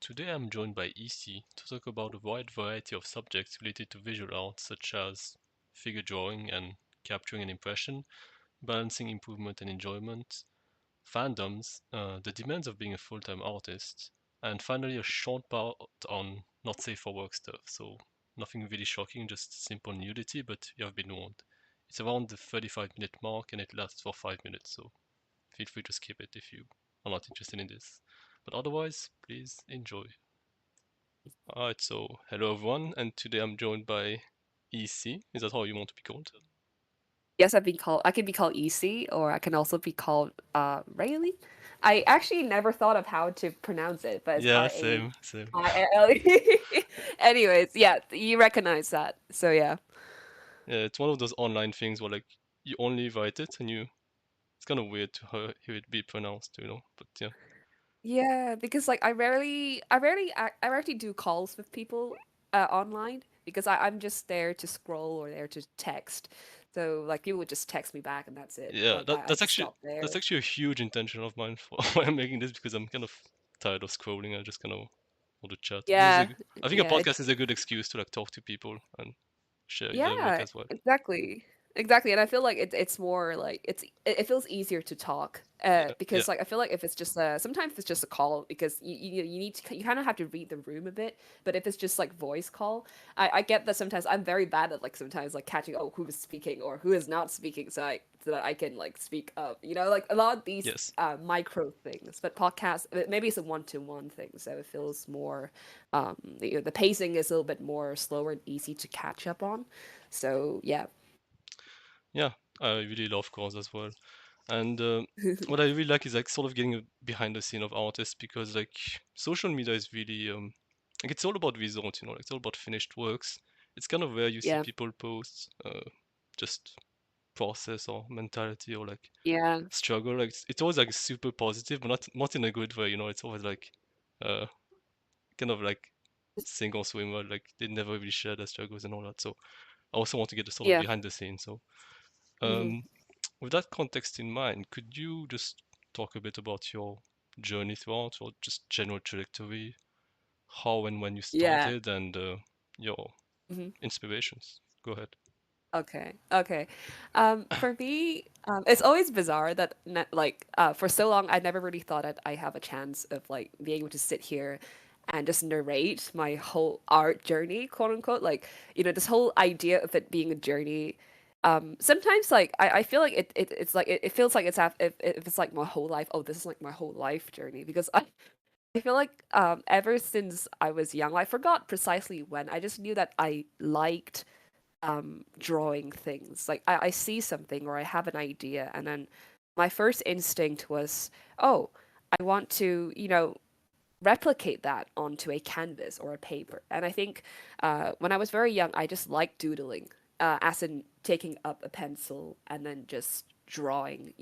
Today I'm joined by EC to talk about a wide variety of subjects related to visual art, such as figure drawing and capturing an impression, balancing improvement and enjoyment, fandoms, the demands of being a full time artist, and finally a short part on not safe for work stuff. So, nothing really shocking, just simple nudity, but you have been warned. It's around the 35-minute mark and it lasts for 5 minutes, so feel free to skip it if you are not interested in this. But otherwise, please enjoy. Alright, so hello everyone, and today I'm joined by EC. Is that how you want to be called? Yes, I can be called EC, or I can also be called Rayleigh. I actually never thought of how to pronounce it, but it's Yeah, R-A-I-L-E. same, same. Anyways, yeah, you recognize that. So yeah. Yeah, it's one of those online things where like you only write it and you it's kind of weird to hear it be pronounced, you know. But yeah, Yeah, because like I rarely do calls with people online because I'm just there to scroll or there to text. So like people would just text me back and that's it. yeah, Like I just stop that's there. actually a huge intention of mine for why I'm making this because I'm kind of tired of scrolling. I just kind of want to chat. Yeah, I think a yeah. podcast is a good excuse to like talk to people and share their work Yeah, as well. exactly. Exactly. And I feel like it's more like it feels easier to talk. Yeah, yeah, Because like I feel like if it's just sometimes it's just a call because you need to you kind of have to read the room a bit. But if it's just like voice call, I get that sometimes I'm very bad at like sometimes like catching who is speaking or who is not speaking so that I can like speak up. You know, like a lot of these yes. micro things. But podcasts maybe it's a one-to-one thing, so it feels more the pacing is a little bit more slower and easy to catch up on. So yeah. Yeah, I really love cars as well. And what I really like is like sort of getting behind the scene of artists because like social media is really like it's all about results, you know, like it's all about finished works. It's kind of where you see Yeah. people post just process or mentality or like Yeah. struggle. Like it's always like super positive, but not in a good way, you know. It's always like uh kind of like sink or swim, where like they never really share their struggles and all that. So I also want to get the sort of Yeah. behind the scenes. So Hmm. um, with that context in mind, could you just talk a bit about your journey throughout, or just general trajectory, how and when you Yeah. started, and your Hmm. inspirations? Go ahead. Okay. Okay. For me, it's always bizarre that for so long I never really thought I have a chance of like being able to sit here and just narrate my whole art journey, quote unquote. Like, this whole idea of it being a journey. Sometimes like I feel like it's like it feels like if it's like my whole life. Oh, this is like my whole life journey because I feel like ever since I was young, I forgot precisely when. I just knew that I liked drawing things. Like I see something or I have an idea, and then my first instinct was, oh, I want to, replicate that onto a canvas or a paper. And I think when I was very young, I just liked doodling, as in taking up a pencil and then just drawing,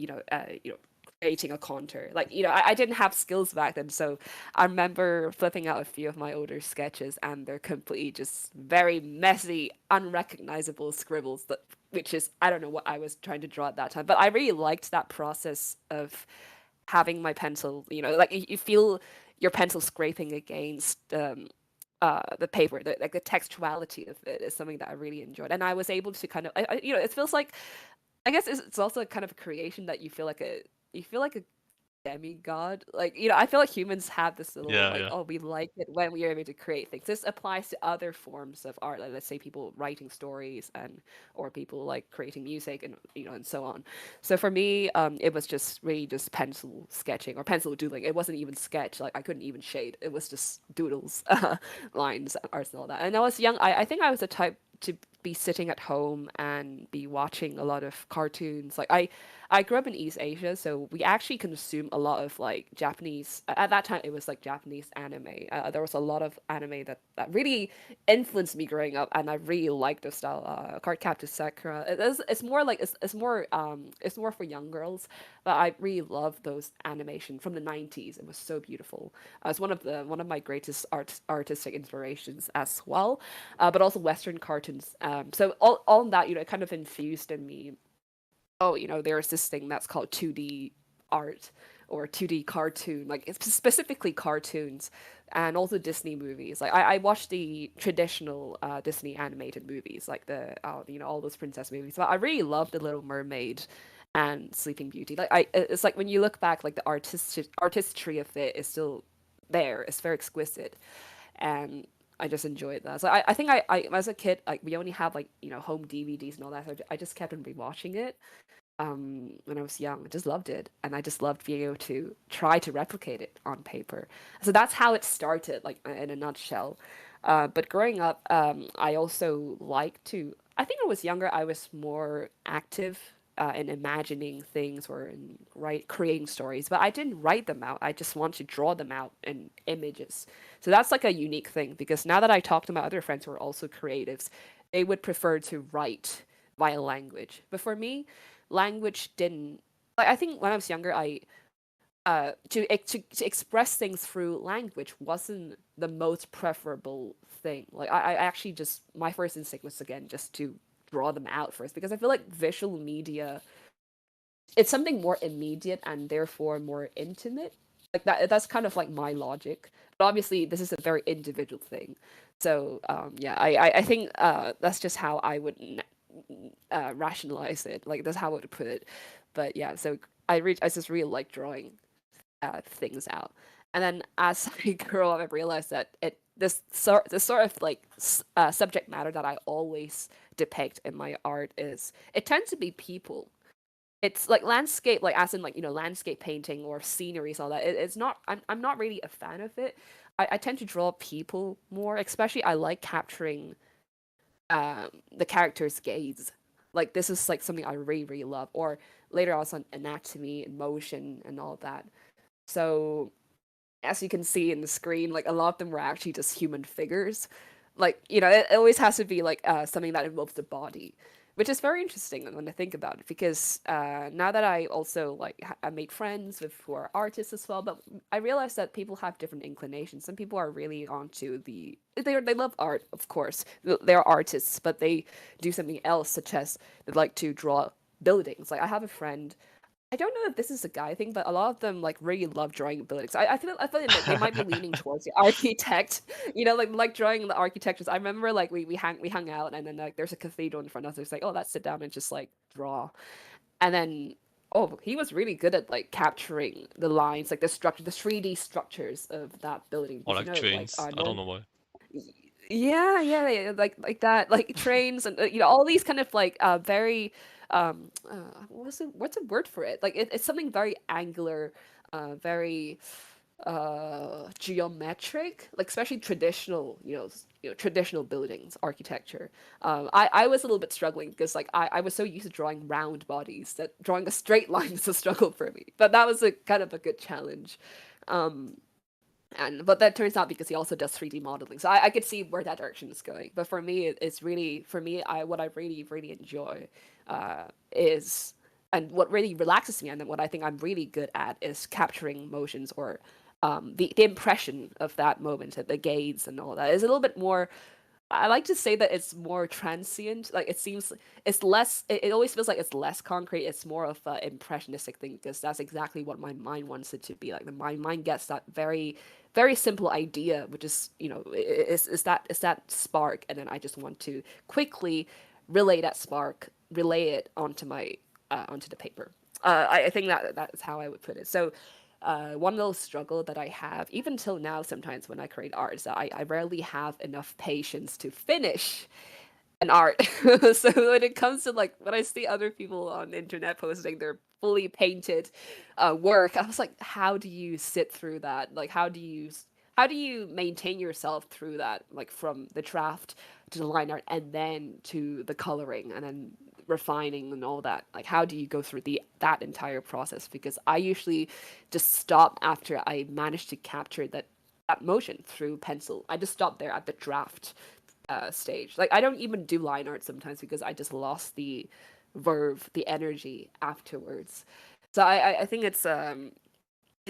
creating a contour. Like, I didn't have skills back then, so I remember flipping out a few of my older sketches, and they're completely just very messy, unrecognizable scribbles that. Which is, I don't know what I was trying to draw at that time, but I really liked that process of having my pencil, like you feel your pencil scraping against the paper, like the textuality of it is something that I really enjoyed, and I was able to kind of, it feels like, I guess it's also kind of a creation that you feel like a demigod. Like, I feel like humans have this little Yeah, like, yeah, oh, we like it when we are able to create things. This applies to other forms of art, like let's say people writing stories and or people like creating music and and so on. So for me, it was just really just pencil sketching or pencil doodling. It wasn't even sketch. Like I couldn't even shade. It was just doodles, lines, arts, and all that. And I was young. I think I was the type to be sitting at home and be watching a lot of cartoons. Like I grew up in East Asia, so we actually consume a lot of like Japanese. At that time, it was like Japanese anime. There was a lot of anime that really influenced me growing up, and I really liked the style. Card Captor Sakura. It's more like it's more for young girls, but I really love those animation from the '90s. It was so beautiful. It's one of my greatest artistic inspirations as well, but also Western cartoons. So all that it kind of infused in me. Oh, there's this thing that's called 2D art or 2D cartoon, like it's specifically cartoons, and also Disney movies. Like I watched the traditional Disney animated movies, like the all those princess movies. But I really love The Little Mermaid and Sleeping Beauty. Like it's like when you look back, like the artistry of it is still there. It's very exquisite, and I just enjoyed that. So I think I as a kid, like we only have like home DVDs and all that. So I just kept on rewatching it when I was young. I just loved it, and I just loved being able to try to replicate it on paper. So that's how it started, like in a nutshell. But growing up, I also liked to. I think when I was younger, I was more active in imagining things or in creating stories, but I didn't write them out. I just want to draw them out in images. So that's like a unique thing because now that I talk to my other friends who are also creatives, they would prefer to write via language. But for me, language didn't. Like, I think when I was younger, I to express things through language wasn't the most preferable thing. Like I actually just my first instinct was again just to draw them out first because I feel like visual media it's something more immediate and therefore more intimate. Like that's kind of like my logic. But obviously this is a very individual thing. So yeah, I think that's just how I would rationalize it. Like that's how I would put it. But yeah, so I just really like drawing things out. And then as I grow up, I realized that this sort of like subject matter that I always depict in my art is it tends to be people. It's like landscape, like as in like landscape painting or sceneries, all that. It's not. I'm not really a fan of it. I tend to draw people more. Especially, I like capturing the character's gaze. Like this is like something I really really love. Or later also on anatomy and motion and all that. So as you can see in the screen, like a lot of them were actually just human figures. Like it always has to be like something that involves the body, which is very interesting when I think about it. Because now that I also like I made friends with who are artists as well, but I realized that people have different inclinations. Some people are really onto they love art, of course. They're artists, but they do something else, such as they like to draw buildings. Like I have a friend I don't know if this is a guy thing, but a lot of them like really love drawing buildings. I feel like they might be leaning towards the architect, like drawing the architectures. I remember like we hung out and then like there's a cathedral in front of us. It's like, oh, let's sit down and just like draw. And then he was really good at like capturing the lines, like the structure, the 3D structures of that building. Or Because like like trains. I don't norm know why. yeah, like that, like trains and all these kind of like very what's a word for it? Like it's something very angular, very geometric, like especially traditional, traditional buildings architecture. I was a little bit struggling because like I was so used to drawing round bodies that drawing a straight line is a struggle for me. But that was a kind of a good challenge. Um, but that turns out because he also does 3D modeling, so I could see where that direction is going. But for me, it's really for me, I what I really really enjoy is and what really relaxes me, and then what I think I'm really good at is capturing emotions or the impression of that moment, the gaze and all that. Is a little bit more I like to say that it's more transient. Like it seems it's less. It always feels like it's less concrete. It's more of an impressionistic thing because that's exactly what my mind wants it to be. Like my mind gets that very, very simple idea, which is is that spark, and then I just want to quickly relay that spark, relay it onto my onto the paper. I think that that's how I would put it. So one little struggle that I have, even till now, sometimes when I create art, is that I rarely have enough patience to finish an art. So when it comes to like when I see other people on the internet posting their fully painted work, I was like, how do you sit through that? Like, how do you maintain yourself through that, like from the draft to the line art and then to the coloring and then refining and all that? Like, how do you go through that entire process? Because I usually just stop after I manage to capture that motion through pencil. I just stop there at the draft stage. Like, I don't even do line art sometimes because I just lost the verve, the energy afterwards. So I think it's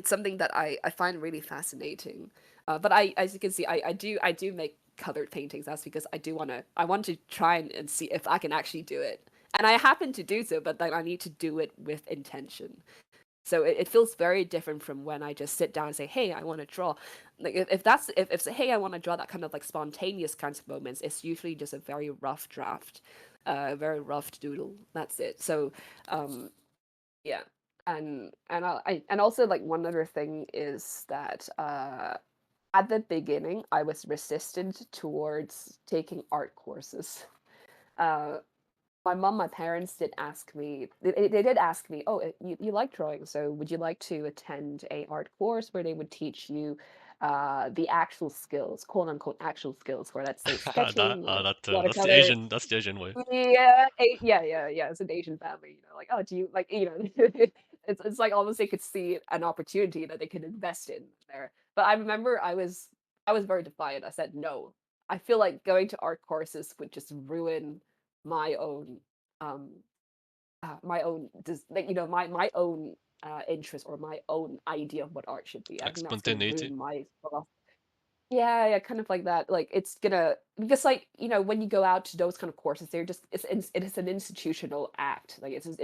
something that I find really fascinating. But as you can see, I do make colored paintings. That's because I want to try and see if I can actually do it. And I happen to do so, but then I need to do it with intention. So it feels very different from when I just sit down and say, hey, I want to draw. Like if hey, I want to draw, that kind of like spontaneous kinds of moments, it's usually just a very rough draft, a very rough doodle. That's it. So yeah. And also, like, one other thing is that at the beginning I was resistant towards taking art courses. Uh, my parents did ask me, they did ask me, oh, you like drawing, so would you like to attend a art course where they would teach you the actual skills, quote unquote actual skills, for, let's say, sketching or That's the watercolor. Asian, that's the Asian way. Yeah, yeah. It's an Asian family, like, oh, do you like, it's like almost they could see an opportunity that they could invest in there. But I remember I was very defiant. I said no. I feel like going to art courses would just ruin my own um like, my own interest, or my own idea of what art should be. I Like think that's gonna spontaneity. ruin my yeah, kind of like that. Like, it's gonna, because, like, when you go out to those kind of courses, they're just it's an institutional act. Like, it's an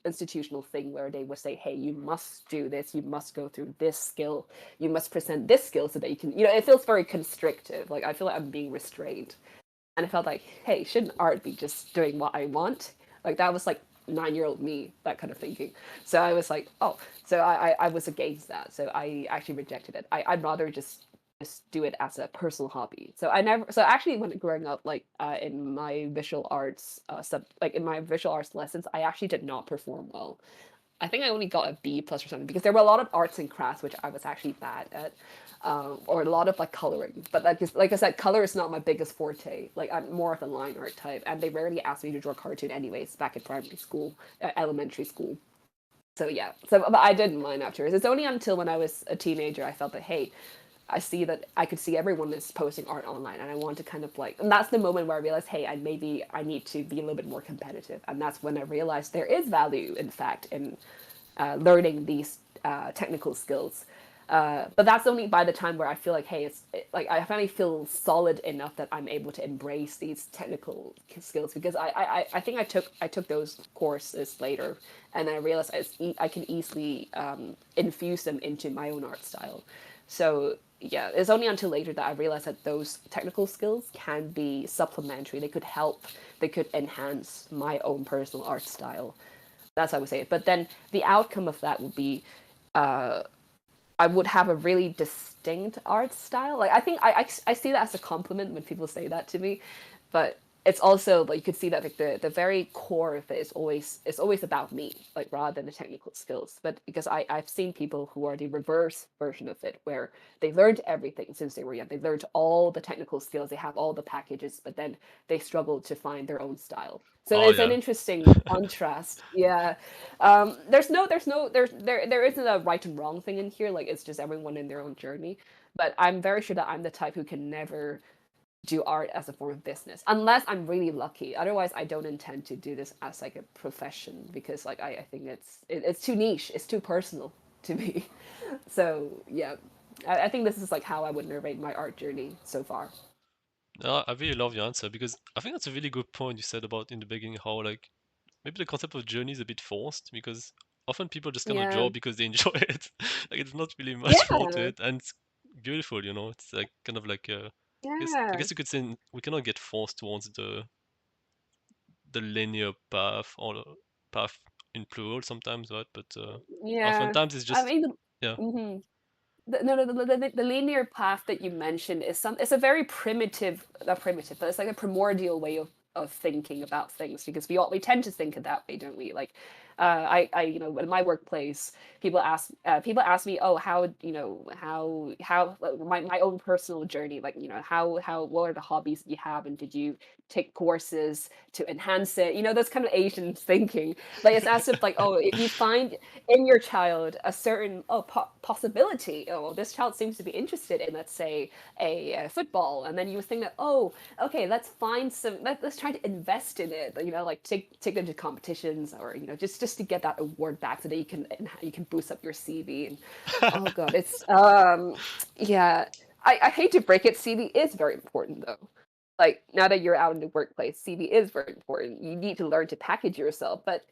institutional thing where they would say, hey, you must do this, you must go through this skill, you must present this skill so that you can, it feels very constrictive. Like, I feel like I'm being restrained. And I felt like, hey, shouldn't art be just doing what I want? Like, that was like 9-year-old me, that kind of thinking. So I was like, oh, so I was against that. So I actually rejected it. I'd rather just do it as a personal hobby. So I never, so actually, when growing up, like, in my visual arts like in my visual arts lessons, I actually did not perform well. I think I only got a B plus or something, because there were a lot of arts and crafts which I was actually bad at, or a lot of like coloring. But like I said, color is not my biggest forte. Like, I'm more of a line art type, and they rarely asked me to draw cartoon anyways back in primary school, elementary school. So yeah, but I didn't mind afterwards. It's only until when I was a teenager I felt that, hey, I see that I could see everyone is posting art online, and I want to kind of like, and that's the moment where I realized, hey, I need to be a little bit more competitive, and that's when I realized there is value, in fact, in learning these technical skills. But that's only by the time where I feel like, hey, like, I finally feel solid enough that I'm able to embrace these technical skills, because I think I took those courses later, and I realized I can easily infuse them into my own art style. So yeah, it's only until later that I realized that those technical skills can be supplementary. They could help. They could enhance my own personal art style. That's how I would say it. But then the outcome of that would be, I would have a really distinct art style. Like, I think I see that as a compliment when people say that to me, but it's also like, you could see that, like, the very core of it is always about me, like, rather than the technical skills. But because I've seen people who are the reverse version of it, where they learned everything since they were young. They learned all the technical skills, they have all the packages, but then they struggle to find their own style. So Oh it's an yeah. interesting contrast. Yeah. There isn't a right and wrong thing in here. Like, it's just everyone in their own journey. But I'm very sure that I'm the type who can never do art as a form of business, unless I'm really lucky. Otherwise, I don't intend to do this as like a profession, because, like, I think it's too niche. It's too personal to me. So yeah, I think this is like how I would narrate my art journey so far. No, I really love your answer, because I think that's a really good point you said about in the beginning, how like maybe the concept of journey is a bit forced, because often people just kind of Yeah. draw because they enjoy it. Like, it's not really much more to Yeah. it, and it's beautiful, you know. It's like kind of like I Yeah. guess you could say we cannot get forced towards the linear path, or the path in plural sometimes, right? But Yeah. oftentimes it's I just mean, yeah. mhm. The linear path that you mentioned is it's a very primitive, not primitive, but it's like a primordial way of thinking about things, because we tend to think of that way, don't we? Like, in my workplace, people ask me, oh, how, my own personal journey, like, how what are the hobbies that you have, and did you take courses to enhance it? Those kind of Asian thinking. Like, it's as if, like, oh, if you find in your child a certain possibility, oh, well, this child seems to be interested in, let's say, a football, and then you think that, oh, okay, let's find let's try to invest in it, like, take them to competitions, or, just to get that award back, so that you can boost up your CV. And oh god, it's yeah, I hate to break it, CV is very important, though. Like, now that you're out in the workplace, CV is very important. You need to learn to package yourself, but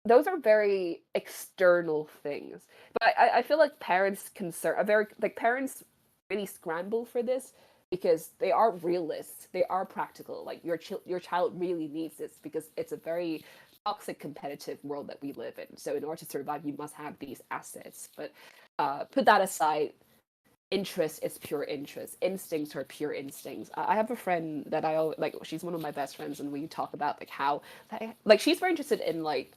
those are very external things. But I feel like parents concern are very like parents really scramble for this because they are realists. They are practical. Like your child really needs this because it's a very toxic competitive world that we live in. So in order to survive, you must have these assets. But put that aside, interest is pure interest. Instincts are pure instincts. I have a friend that like. She's one of my best friends, and we talk about like how, like, she's very interested in like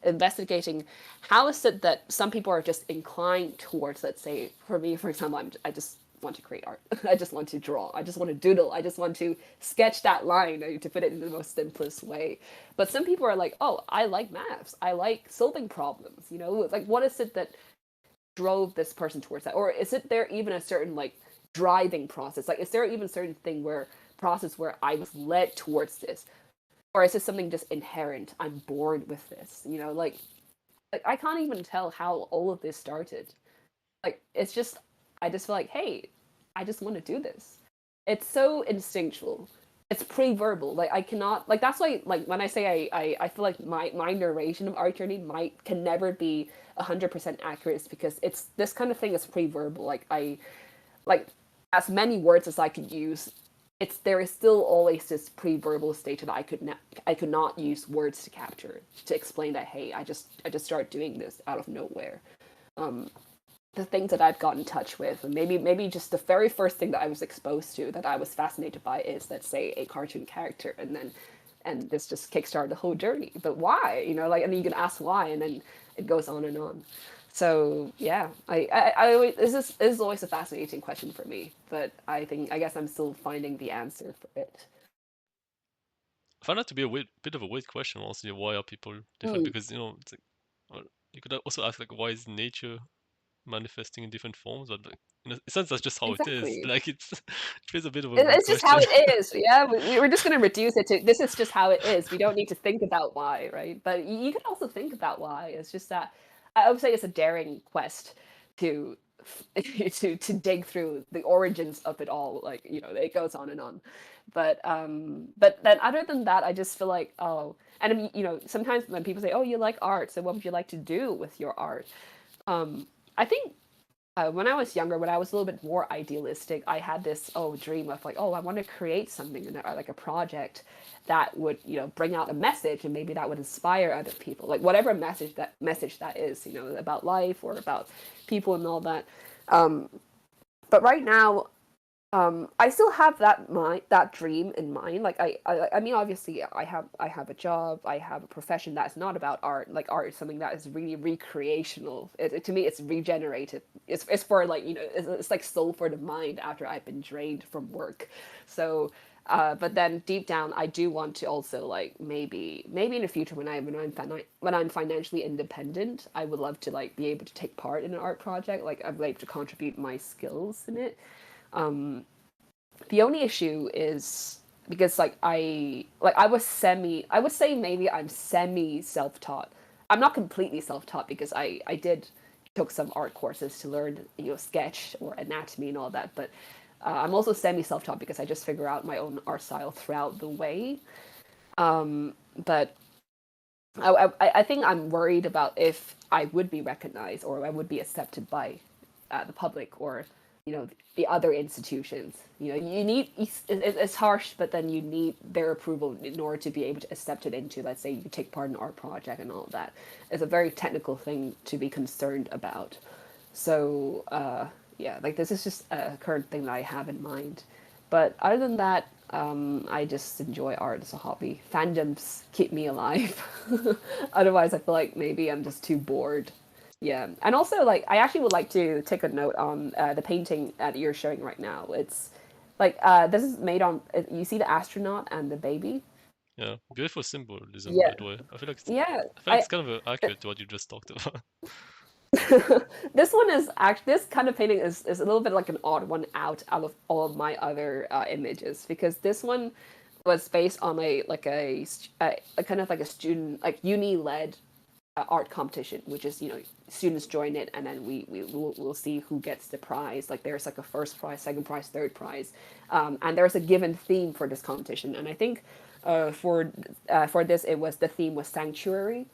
investigating how is it that some people are just inclined towards. Let's say for me, for example, I just want to create art. I just want to draw. I just want to doodle. I just want to sketch that line to put it in the most simplest way. But some people are like, oh, I like maths. I like solving problems. You know, like what is it that drove this person towards that, or is it there even a certain like driving process, like is there even a certain thing where process where I was led towards this, or is it something just inherent, I'm born with this, you know, like I can't even tell how all of this started. Like it's just, I just feel like, hey, I just want to do this. It's so instinctual, it's pre-verbal. Like I cannot, like that's why, like when I say I feel like my narration of art journey might can never be 100% accurate, is because it's this kind of thing is pre-verbal. Like I like as many words as I could use, it's there is still always this pre-verbal state that I could not use words to capture to explain that, hey, I just started doing this out of nowhere. The things that I've got in touch with, and maybe just the very first thing that I was exposed to that I was fascinated by is, let's say, a cartoon character, and this just kickstarted the whole journey. But why? You know, like, and you can ask why, and then it goes on and on. So yeah, I always, this is always a fascinating question for me, but I guess I'm still finding the answer for it. I find that to be a bit of a weird question. Also, why are people different? Mm, Because it's like, well, you could also ask like, why is nature manifesting in different forms? But like, in a sense, that's just how it is. exactly. Like it feels a bit of a weird It's just how question. it is. Yeah, we're just going to reduce it to this is just how it is. We don't need to think about why, right? But you can also think about why. It's just that I would say it's a daring quest to to dig through the origins of it all. Like, you know, it goes on and on. But then other than that, I just feel like, oh, and I mean, you know, sometimes when people say, oh, you like art, so what would you like to do with your art? I think when I was younger, when I was a little bit more idealistic, I had this dream of like, oh, I want to create something like a project that would, you know, bring out a message, and maybe that would inspire other people, like whatever message that is, you know, about life or about people and all that. But right now, I still have that dream in mind. Like I mean, obviously, I have a job, I have a profession that's not about art. Like art is something that is really recreational. To me, it's regenerative. It's for like, you know, it's like soul for the mind after I've been drained from work. So. But then deep down, I do want to also like maybe in the future when I'm financially independent, I would love to like be able to take part in an art project. Like I'd like to contribute my skills in it. The only issue is because I would say maybe I'm semi self-taught. I'm not completely self-taught because I did took some art courses to learn, you know, sketch or anatomy and all that, but I'm also semi self-taught because I just figure out my own art style throughout the way. But I think I'm worried about if I would be recognized or I would be accepted by the public or, you know, the other institutions. You know, you need it's harsh, but then you need their approval in order to be able to accept it into, let's say, you take part in an art project and all of that. It's a very technical thing to be concerned about. So yeah, like this is just a current thing that I have in mind. But other than that, I just enjoy art as a hobby. Fandoms keep me alive. Otherwise, I feel like maybe I'm just too bored. Yeah, and also like I actually would like to take a note on the painting that you're showing right now. It's like this is made on. You see the astronaut and the baby. Yeah, beautiful symbolism, by Yeah, the way. yeah. I feel like it's kind of accurate to what you just talked about. This one is actually this kind of painting is a little bit like an odd one out of all of my other images, because this one was based on a kind of like a student like uni led art competition, which is, you know, students join it and then we'll see who gets the prize. Like there's like a first prize, second prize, third prize, and there's a given theme for this competition. And I think for this the theme was sanctuary.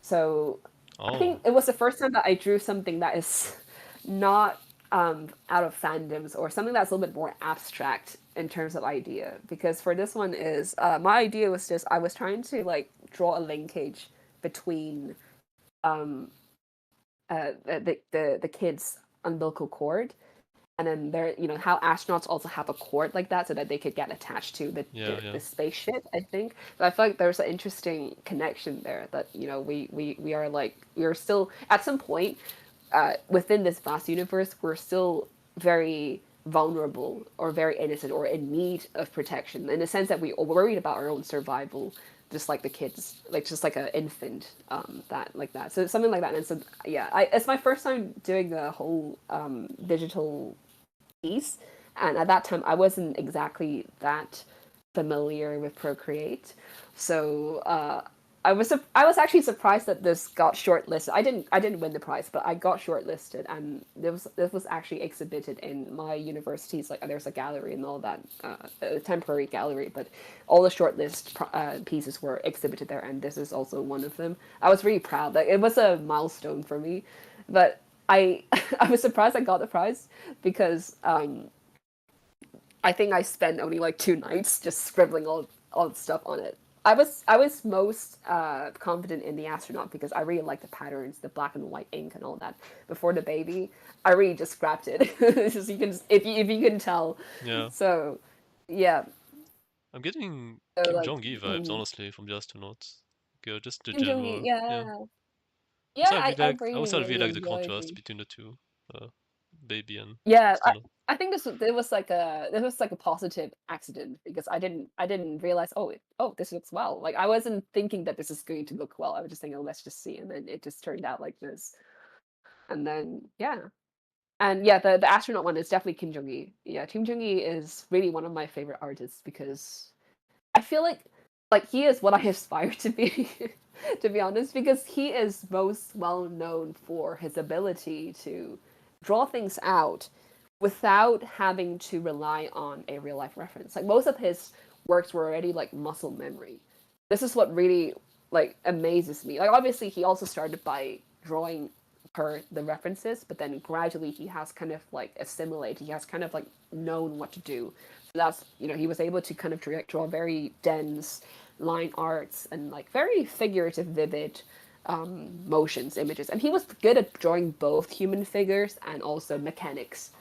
So I Oh, think it was the first time that I drew something that is not out of fandoms or something that's a little bit more abstract in terms of idea. Because for this one is my idea was just I was trying to like draw a linkage between the kids' umbilical cord and then there how astronauts also have a cord like that so that they could get attached to yeah, the yeah. spaceship, I think. So I feel like there's an interesting connection there that we are like we are still at some point within this vast universe we're still very vulnerable or very innocent or in need of protection in the sense that we are worried about our own survival, just like the kids, like just like an infant, that like that. So something like that. And so yeah, it's my first time doing the whole digital piece, and at that time I wasn't exactly that familiar with Procreate, so I was actually surprised that this got shortlisted. I didn't win the prize, but I got shortlisted, and this was actually exhibited in my university's like there's a gallery and all that, a temporary gallery, but all the shortlist pieces were exhibited there, and this is also one of them. I was really proud. Like it was a milestone for me, but I I was surprised I got the prize because I think I spent only like 2 nights just scribbling all the stuff on it. I was most confident in the astronaut because I really like the patterns, the black and white ink and all that. Before the baby, I really just scrapped it. It's just you can if you can tell. Yeah. So yeah, I'm getting so Kim like Jong Gi vibes, honestly, from the astronauts. Okay, just the Kim Jong Un, general. Yeah. yeah, Also, yeah. I I really also really really like the enjoy. contrast between the two, uh, baby and Yeah, astronaut. I think this was like a positive accident because I didn't realize oh this looks well. Like I wasn't thinking that this is going to look well. I was just thinking, oh, let's just see, and then it just turned out like this. And then yeah, and yeah, the astronaut one is definitely Kim Jong Gi. Yeah, Kim Jong Gi is really one of my favorite artists because I feel like he is what I aspire to be, to be honest, because he is most well known for his ability to draw things out without having to rely on a real life reference. Like most of his works were already like muscle memory. This is what really like amazes me. Like obviously he also started by drawing per the references, but then gradually he has kind of like assimilated. He has kind of like known what to do. So that's he was able to kind of draw very dense line arts and like very figurative, vivid motions, images, and he was good at drawing both human figures and also mechanics.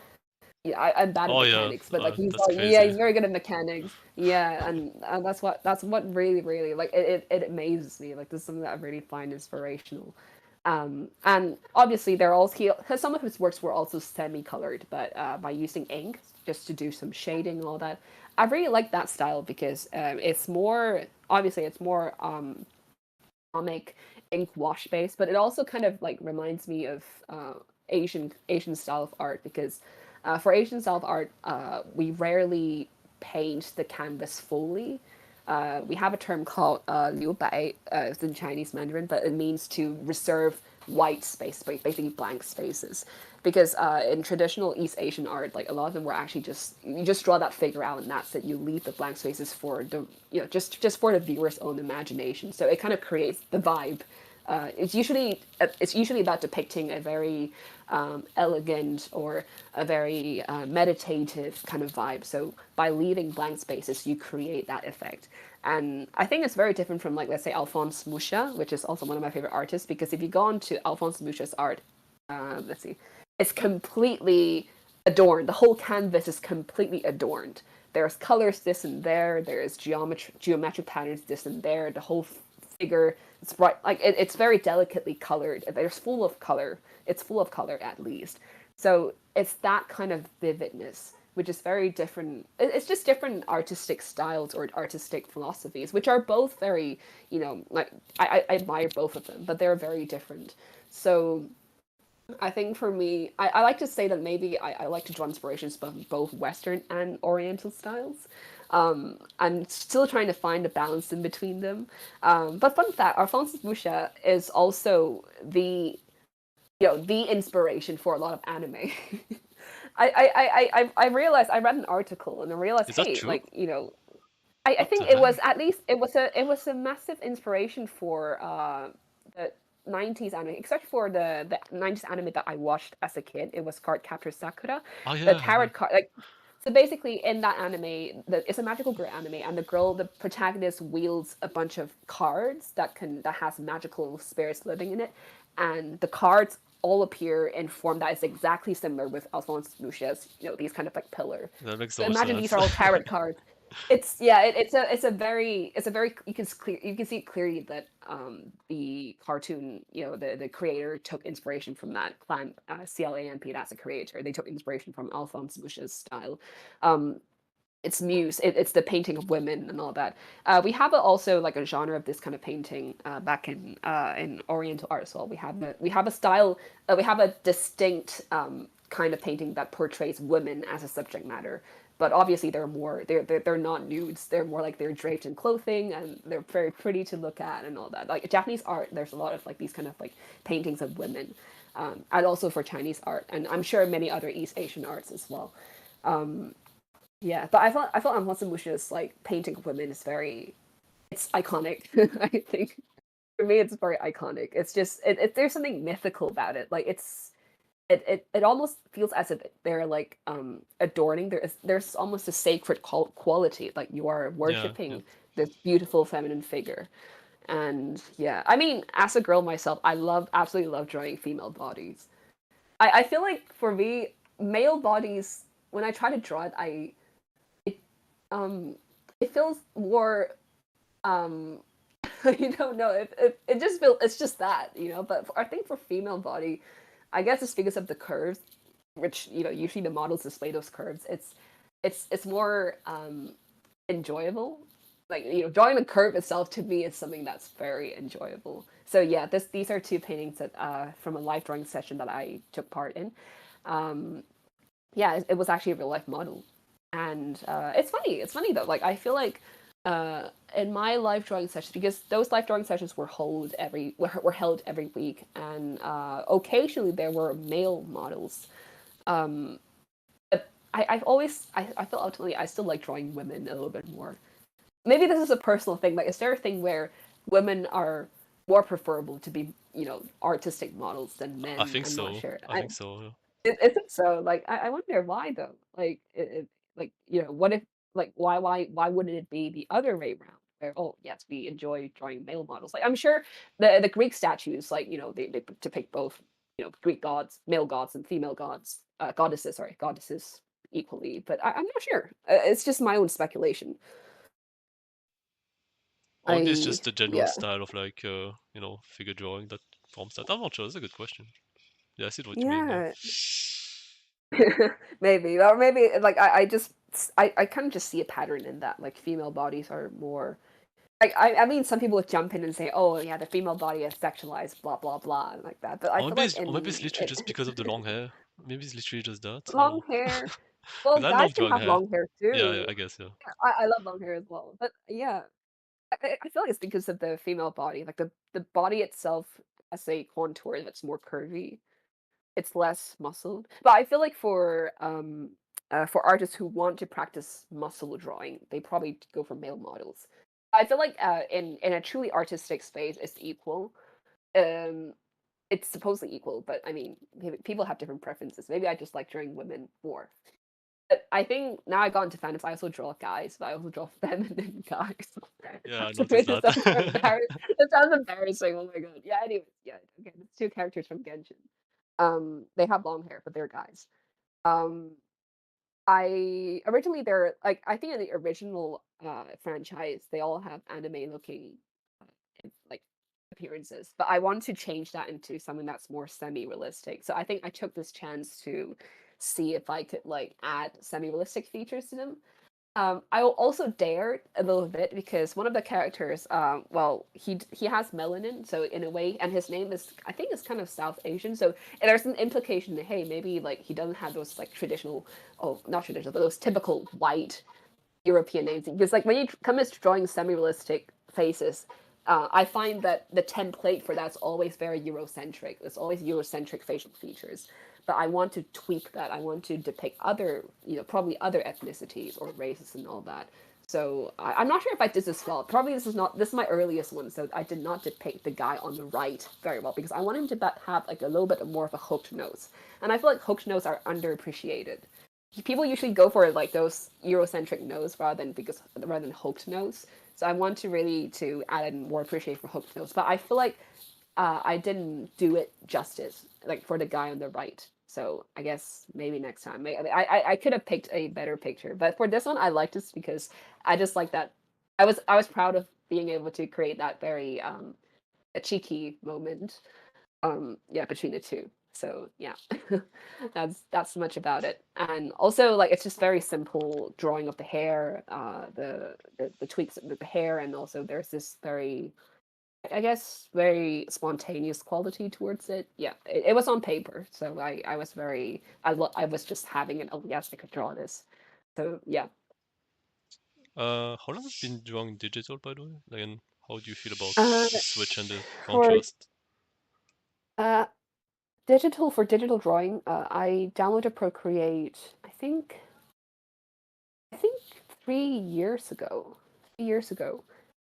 Yeah, I'm bad at Oh yeah, mechanics, but like he's that's like yeah, crazy. he's very good at mechanics. Yeah, and that's what really really like it amazes me. Like this is something that I really find inspirational. And obviously there are also some of his works were also semi-colored, but by using ink just to do some shading and all that. I really like that style because it's more obviously it's more comic ink wash based, but it also kind of like reminds me of Asian style of art because for Asian style of art, we rarely paint the canvas fully. We have a term called Liubai, it's in Chinese Mandarin, but it means to reserve white space, basically blank spaces. Because in traditional East Asian art, like a lot of them were actually just you just draw that figure out and that's it. You leave the blank spaces for the just for the viewer's own imagination. So it kind of creates the vibe. It's usually about depicting a very elegant or a very meditative kind of vibe. So by leaving blank spaces, you create that effect. And I think it's very different from like let's say Alphonse Mucha, which is also one of my favorite artists. Because if you go on to Alphonse Mucha's art, let's see, it's completely adorned. The whole canvas is completely adorned. There's colors this and there. There's geometric patterns this and there. The whole figure it's bright like it's very delicately colored. There's full of color. It's full of color at least. So it's that kind of vividness, which is very different. It's just different artistic styles or artistic philosophies, which are both very, like I admire both of them, but they're very different. So I think for me, I like to say that maybe I like to draw inspirations from both Western and Oriental styles. I'm still trying to find a balance in between them. But fun fact, Alphonse Mucha is also the inspiration for a lot of anime. I realized I read an article and I realized, Is that hey, true? like I What think the it was heck? at least it was a massive inspiration for the 90s anime, especially for the 90s anime that I watched as a kid. It was called Captor Sakura. Oh The yeah, tarot yeah. card, like, so basically in that anime, it's a magical girl anime, and the protagonist wields a bunch of cards that has magical spirits living in it, and the cards all appear in form that is exactly similar with Alphonse Mucha's, these kind of like pillar. That makes So no imagine these sense. are all tarot cards. It's yeah, it's a very you can see clearly that the cartoon, the creator took inspiration from that clan, CLAMP, that's a creator. They took inspiration from Alphonse Mucha's style. Um, it's muse. It's the painting of women and all that. We have also like a genre of this kind of painting back in Oriental art as well. We have a style. We have a distinct kind of painting that portrays women as a subject matter. But obviously, they're not nudes. They're more like they're draped in clothing and they're very pretty to look at and all that. Like Japanese art, there's a lot of like these kind of like paintings of women, and also for Chinese art, and I'm sure many other East Asian arts as well. Yeah, but I thought Alphonse Mucha's like painting of women is it's iconic. I think for me it's very iconic. It's just there's something mythical about it. Like it almost feels as if they're like adorning. There's almost a sacred quality. Like you are Yeah, yeah. worshiping this beautiful feminine figure. And yeah, I mean, as a girl myself, absolutely love drawing female bodies. I feel like for me, male bodies, when I try to draw it, um it feels more um you don't know it just feels it's just that, but I think for female body, I guess it's because of the curves, which usually the models display those curves. It's more enjoyable. Like, drawing the curve itself to me is something that's very enjoyable. So yeah, these are two paintings that from a live drawing session that I took part in. um yeah, it was actually a real life model. And it's funny though, like I feel like in my live drawing sessions, because those live drawing sessions were held every week, and occasionally there were male models. um but I feel ultimately I still like drawing women a little bit more. Maybe this is a personal thing. Like, is there a thing where women are more preferable to be, artistic models than I men? think I'm not so. sure. I think so. Yeah. Is it so? Like, I wonder why though. Like, like, what if, like, why wouldn't it be the other way around? Where, oh yes, we enjoy drawing male models. Like, I'm sure the Greek statues, like, they depict both, Greek gods, male gods, and female gods, goddesses equally. But I'm not sure. It's just my own speculation. Or maybe it's I just the general Yeah. style of like figure drawing that forms that. I'm not sure. That's a good question. Yeah, I see what you mean there. Yeah. Maybe, or maybe like I kind of just see a pattern in that. Like, female bodies are more like, I mean, some people would jump in and say, oh yeah, the female body is sexualized, blah blah blah, and like that. But I feel like Or maybe it's in literally just because of the long hair. Maybe it's literally just that. I don't long know. hair, well, Because I guys love can drawing have hair. long hair Yeah, yeah, too. I guess, yeah. Yeah, I love long hair as well. But yeah, I feel like it's because of the female body, like the body itself as a contour that's more curvy. It's less muscled. But I feel like for artists who want to practice muscle drawing, they probably go for male models. I feel like in a truly artistic space, it's equal. Um, it's supposedly equal, but I mean, people have different preferences. Maybe I just like drawing women more. But I think now I got into fandoms, I also draw guys, but I also draw feminine guys. Yeah, I noticed Which is that. so embarrassing. It sounds embarrassing. Oh my god. Yeah. Anyways, yeah. Okay, it's two characters from Genshin. They have long hair, but they're guys. Um, I originally they're like, I think in the original franchise they all have anime looking like appearances, but I want to change that into something that's more semi-realistic. So I think I took this chance to see if I could like add semi-realistic features to them. I also dared a little bit because one of the characters, well, he has melanin, so in a way, and his name is, I think, it's kind of South Asian, so there's an implication that, hey, maybe like he doesn't have those like traditional, oh, not traditional, but those typical white European names. Because like when you come to drawing semi-realistic faces, I find that the template for that's always very Eurocentric. There's always Eurocentric facial features. But I want to tweak that. I want to depict other, probably other ethnicities or races and all that. So I'm not sure if I did this well. Probably this is my earliest one, so I did not depict the guy on the right very well because I want him to have like a little bit more of a hooked nose, and I feel like hooked nose are underappreciated. People usually go for like those Eurocentric nose rather than hooked nose. So I want to really to add in more appreciation for hooked nose, but I feel like I didn't do it justice, like for the guy on the right. So I guess maybe next time. I could have picked a better picture, but for this one, I liked this because I just like that. I was proud of being able to create that very a cheeky moment. Yeah, between the two. So yeah, that's much about it. And also like it's just very simple drawing of the hair, the tweaks of the hair, and also there's this very I guess very spontaneous quality towards it. Yeah, it was on paper, so I was very I was just having it. Oh yes, I could draw this. So yeah. How long have you been drawing digital, by the way? Like, and how do you feel about Uh, the switch and the for contrast? uh digital drawing, I downloaded Procreate. I think 3 years ago. 3 years ago.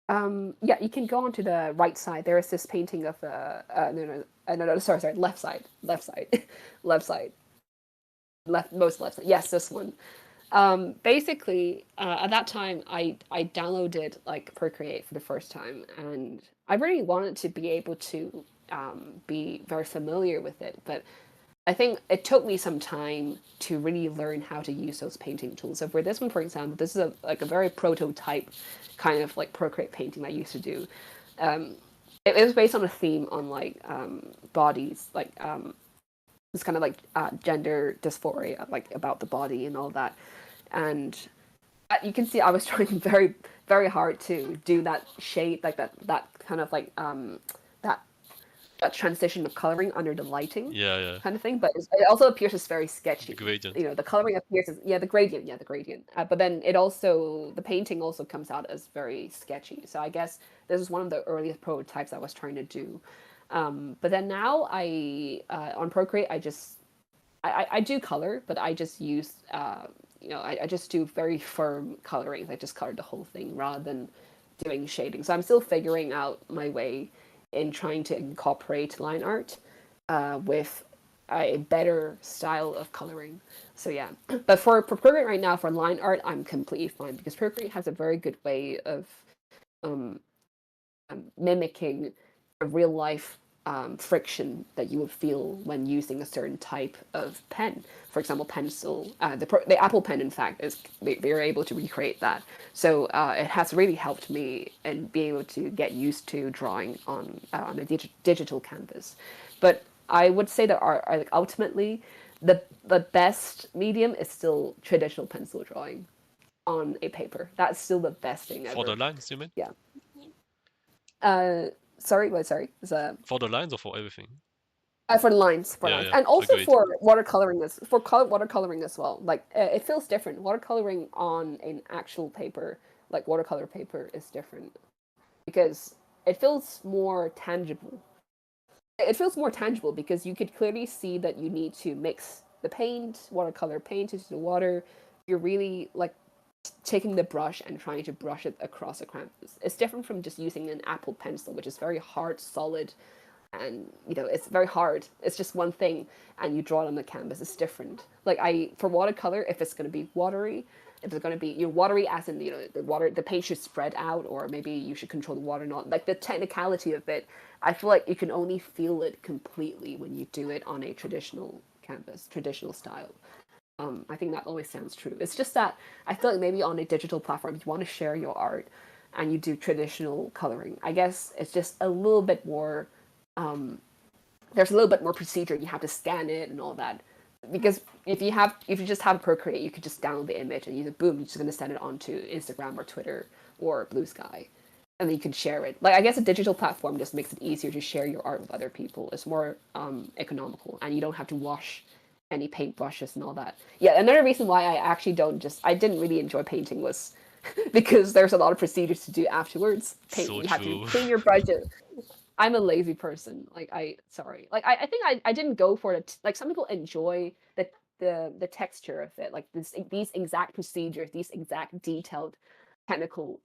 Yeah, you can go onto the right side. There is this painting of no, sorry, left side, left side, most left side. Yes, this one. Basically, at that time, I downloaded like Procreate for the first time, and I really wanted to be able to be very familiar with it, but I think it took me some time to really learn how to use those painting tools. So for this one, for example, this is like a very prototype kind of like Procreate painting I used to do. It was based on a theme on like bodies, like it's kind of like gender dysphoria, like about the body and all that. And you can see I was trying very, very hard to do that shade, like that kind of like that that transition of coloring under the lighting Yeah, yeah. kind of thing. But it also appears as very The sketchy. gradient. You know, the coloring appears as the gradient. But then the painting also comes out as very sketchy. So I guess this is one of the earliest prototypes I was trying to do. But then now on Procreate I do color, but I just use I just do very firm colorings. I just color the whole thing rather than doing shading. So I'm still figuring out my way in trying to incorporate line art with a better style of coloring. So yeah, but for Procreate right now for line art, I'm completely fine because Procreate has a very good way of um, mimicking a real life friction that you would feel when using a certain type of pen. For example, pencil. The Apple Pen, in fact, they're able to recreate that. So it has really helped me in being able to get used to drawing on a digital canvas. But I would say that like, ultimately, the best medium is still traditional pencil drawing on a paper. That's still the best thing For the ever. lines, you mean? Yeah. Uh, sorry, what? Sorry, is For the lines or for everything? for lines, Yeah, yeah. and also Agreed. for watercoloring as well. Like it feels different. Watercoloring on an actual paper, like watercolor paper, is different because it feels more tangible. It feels more tangible because you could clearly see that you need to mix the paint, watercolor paint into the water. You're really like taking the brush and trying to brush it across a canvas. It's different from just using an Apple pencil, which is very hard, solid, and it's very hard. It's just one thing, and you draw it on the canvas. It's different. Like for watercolor, if it's going to be watery, if it's going to be watery as in the paint should spread out, or maybe you should control the water, not like the technicality of it. I feel like you can only feel it completely when you do it on a traditional canvas, traditional style. I think that always sounds true. It's just that I feel like maybe on a digital platform, you want to share your art and you do traditional coloring. I guess it's just a little bit more, there's a little bit more procedure. You have to scan it and all that. Because if you just have Procreate, you could just download the image and you're just going to send it onto Instagram or Twitter or BlueSky. And then you can share it. Like I guess a digital platform just makes it easier to share your art with other people. It's more economical, and you don't have to wash any paintbrushes and all that. Yeah, another reason why I didn't really enjoy painting was because there's a lot of procedures to do afterwards. So You have to true. clean your brushes. I'm a lazy person. Like sorry. Like I think I didn't go for it. Like some people enjoy the texture of it. Like these exact procedures, these exact detailed technical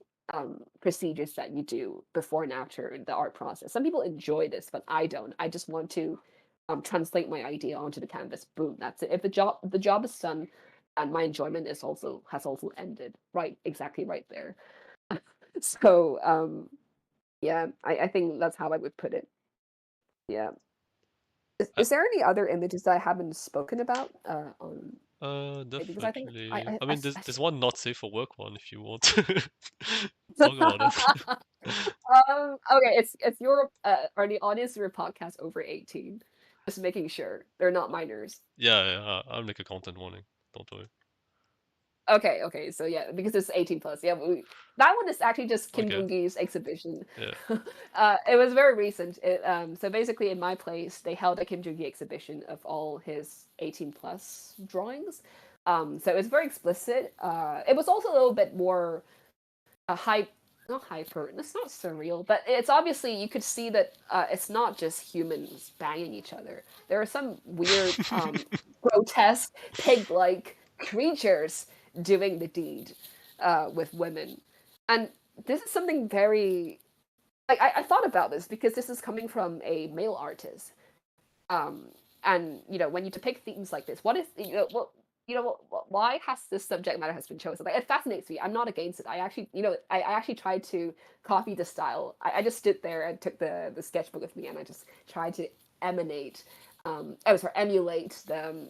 procedures that you do before and after the art process. Some people enjoy this, but I don't. I just want to translate my idea onto the canvas. Boom, that's it. If the job is done, and my enjoyment has also ended. Right, exactly right there. So yeah, I think that's how I would put it. Yeah. I, Is there any other images that I haven't spoken about on because I think definitely. I I mean, s- there's one not safe for work one if you want to talk about it. okay, it's your are the audience of your podcast over 18? Just making sure they're not minors. Yeah, yeah, I'll make a content warning. Don't worry. Okay, okay, so yeah, because it's 18 plus. Yeah, that one is actually just Kim Okay. Jung Gi's exhibition. Yeah. It was very recent. So basically, in my place, they held a Kim Jung Gi exhibition of all his 18 plus drawings. So it was very explicit. It was also a little bit more high, not hyper. It's not surreal, but it's obviously you could see that it's not just humans banging each other. There are some weird, grotesque, pig-like creatures doing the deed with women, and this is something very like I thought about this because this is coming from a male artist, um, and when you depict themes like this, what is what why has this subject matter has been chosen? Like it fascinates me. I'm not against it. I actually I actually tried to copy the style. I just stood there and took the sketchbook with me and I just tried to emanate emulate the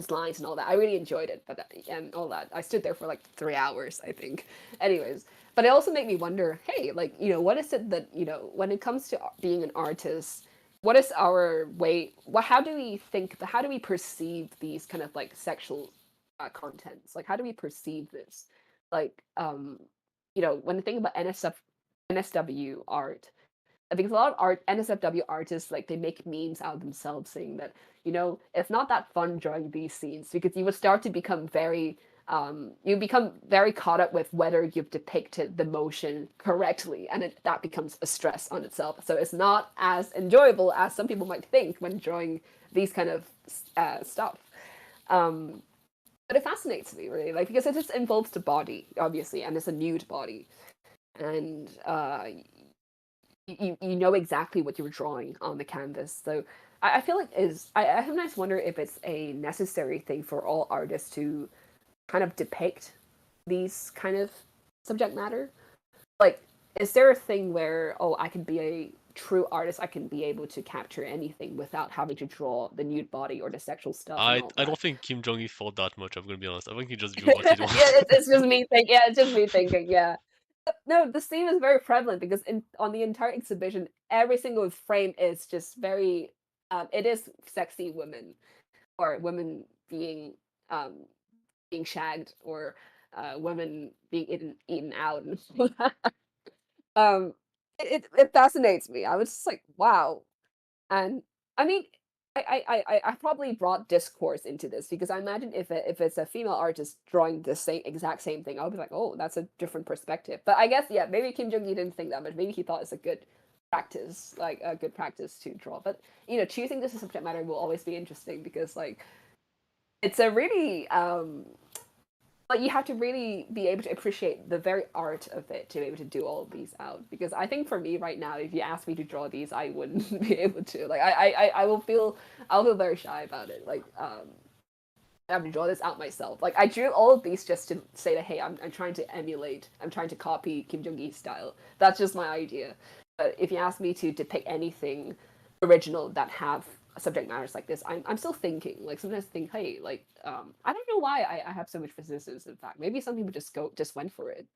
lines and all that. I really enjoyed it, but and all that. I stood there for like 3 hours, I think. Anyways, but it also made me wonder, hey, like what is it that when it comes to being an artist, what is our way? How do we think? How do we perceive these kind of like sexual contents? Like, how do we perceive this? Like, when you think about NSW art, because a lot of NSFW artists like they make memes out of themselves saying that it's not that fun drawing these scenes because you would start to become you become very caught up with whether you've depicted the motion correctly, and that becomes a stress on itself. So it's not as enjoyable as some people might think when drawing these kind of stuff. Um, but it fascinates me really, like because it just involves the body, obviously, and it's a nude body, and you know exactly what you're drawing on the canvas. So I feel like I sometimes wonder if it's a necessary thing for all artists to kind of depict these kind of subject matter. Like, is there a thing where I can be a true artist, I can be able to capture anything without having to draw the nude body or the sexual stuff and all I that? don't think Kim Jong Il thought that much. I'm gonna be honest. I think he just drew what he Yeah, wanted. it's just me thinking. Yeah, it's just me thinking. Yeah. No, the theme is very prevalent because on the entire exhibition, every single frame is just very. It is sexy women or women um, being shagged or women being eaten out. um, it fascinates me. I was just like, wow. And I mean, I probably brought discourse into this because I imagine if it's a female artist drawing the exact same thing, I'll be like, oh, that's a different perspective. But I guess yeah, maybe Kim Jong Un didn't think that much. Maybe he thought it's a good practice, like a good practice to draw. But choosing this as subject matter will always be interesting because like it's a really but you have to really be able to appreciate the very art of it to be able to do all of these out. Because I think for me right now, if you ask me to draw these, I wouldn't be able to. Like I'll feel very shy about it. Like I have to draw this out myself. Like I drew all of these just to say that hey, I'm trying to emulate, I'm trying to copy Kim Jong Gi's style. That's just my idea. But if you ask me to depict anything original that have subject matters like this, I'm still thinking. Like sometimes I think, hey, like I don't know why I have so much resistance. In fact, maybe some people just went for it.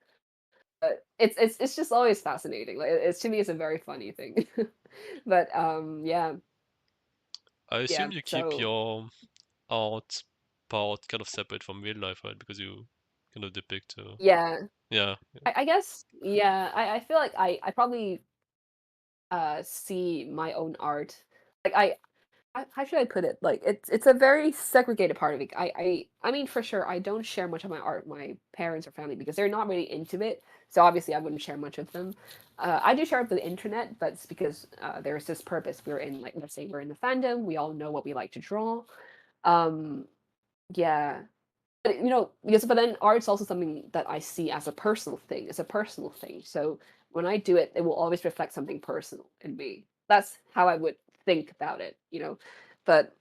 But it's just always fascinating. Like it's to me, it's a very funny thing. But yeah, I yeah. assume you keep So your art part kind of separate from real life, right? Because you kind of depict. yeah, Yeah. I guess yeah. I feel like I probably see my own art. Like how should I put it? Like it's a very segregated part of it. I mean for sure I don't share much of my art with my parents or family because they're not really into it. So obviously I wouldn't share much of them. I do share with the internet, but it's because there's this purpose. We're in like let's say we're in the fandom. We all know what we like to draw. Um, yeah. but but then art's also something that I see as a personal thing. It's a personal thing. So when I do it, it will always reflect something personal in me. That's how I would think about it. But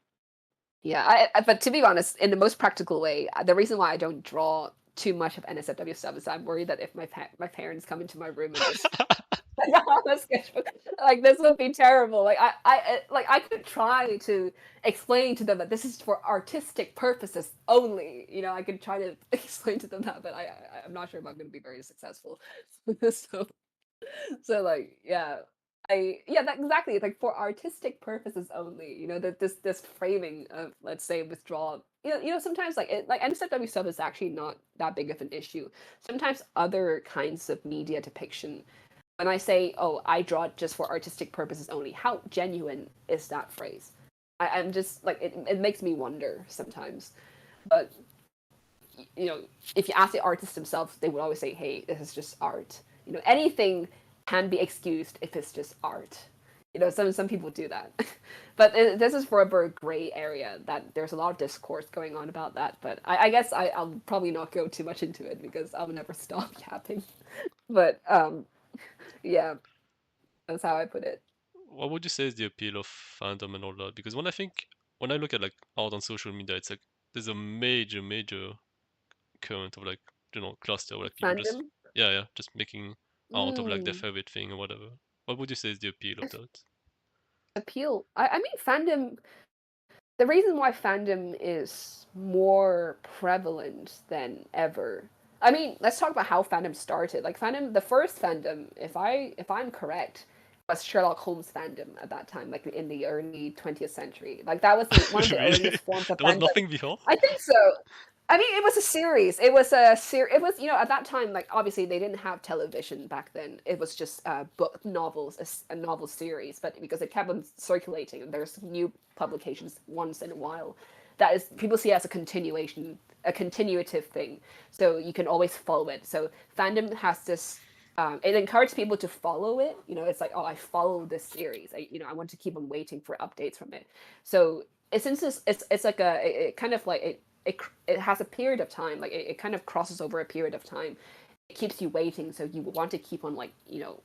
yeah, but to be honest, in the most practical way, the reason why I don't draw too much of NSFW stuff is I'm worried that if my parents come into my room and just on a sketchbook, like this would be terrible. I could try to explain to them that this is for artistic purposes only. I could try to explain to them that, but I'm not sure if I'm going to be very successful. so yeah. That exactly, like for artistic purposes only, that this framing of, let's say, withdrawal, sometimes like NSFW stuff is actually not that big of an issue. Sometimes other kinds of media depiction, when I say, oh, I draw it just for artistic purposes only, how genuine is that phrase? I'm just like, it makes me wonder sometimes. But if you ask the artist themselves, they would always say, hey, this is just art. Anything can be excused if it's just art. Some people do that. But this is for a very gray area that there's a lot of discourse going on about that. But I guess I'll probably not go too much into it because I'll never stop yapping. But yeah, that's how I put it. What would you say is the appeal of fandom and all that? Because when I look at like art on social media, it's like there's a major current of like cluster where like people just Fandom? just making art of like their favorite thing or whatever. What would you say is the appeal of that? Appeal. I mean, fandom. The reason why fandom is more prevalent than ever. I mean, let's talk about how fandom started. Like fandom, the first fandom, if I'm correct, was Sherlock Holmes fandom at that time, like in the early 20th century. Like that was one of the Really? earliest forms of There was fandom. nothing before? I think so. I mean, it was a series. It was a series. It was, at that time, like obviously they didn't have television back then. It was just book novels, a novel series. But because it kept on circulating, and there's new publications once in a while. That is, people see it as a continuation, a continuative thing. So you can always follow it. So fandom has this. It encourages people to follow it. It's like, oh, I follow this series. I want to keep on waiting for updates from it. So since it's like it kind of like it has a period of time, like it kind of crosses over a period of time. It keeps you waiting, so you want to keep on like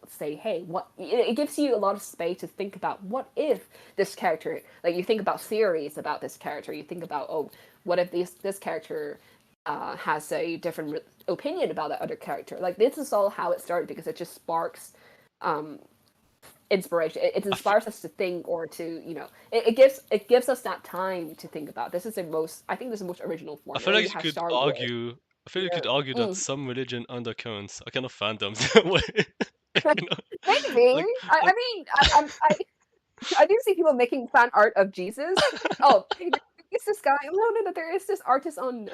say, hey, what, it gives you a lot of space to think about what if this character, like you think about theories about this character, you think about, oh, what if this character has a different opinion about that other character. Like this is all how it started because it just sparks inspiration. It inspires us to think, or to it gives us that time to think about. This is the most, I think this is the most original form. I feel Then like you you have could Star Wars. argue. I feel you Yeah. could argue that Mm. some religion undercurrents are kind of fandoms. you know, Maybe. like I mean, I do see people making fan art of Jesus. Oh, hey, there's this guy. No. There is this artist on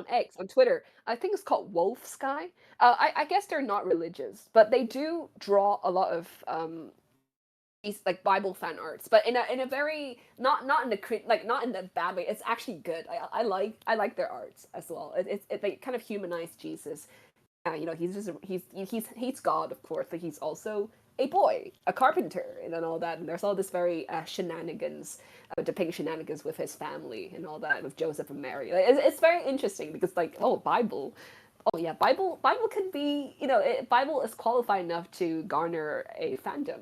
X, on Twitter. I think it's called Wolfsky. I guess they're not religious, but they do draw a lot of these like Bible fan arts, but in a very not in the not in the bad way. It's actually good. I like their arts as well. They kind of humanize Jesus. He's just he's God, of course, but he's also a boy, a carpenter, and then all that. And there's all this very shenanigans, depicting shenanigans with his family and all that, with Joseph and Mary. Like, it's very interesting because, like, oh, Bible. Oh yeah, Bible can be, Bible is qualified enough to garner a fandom.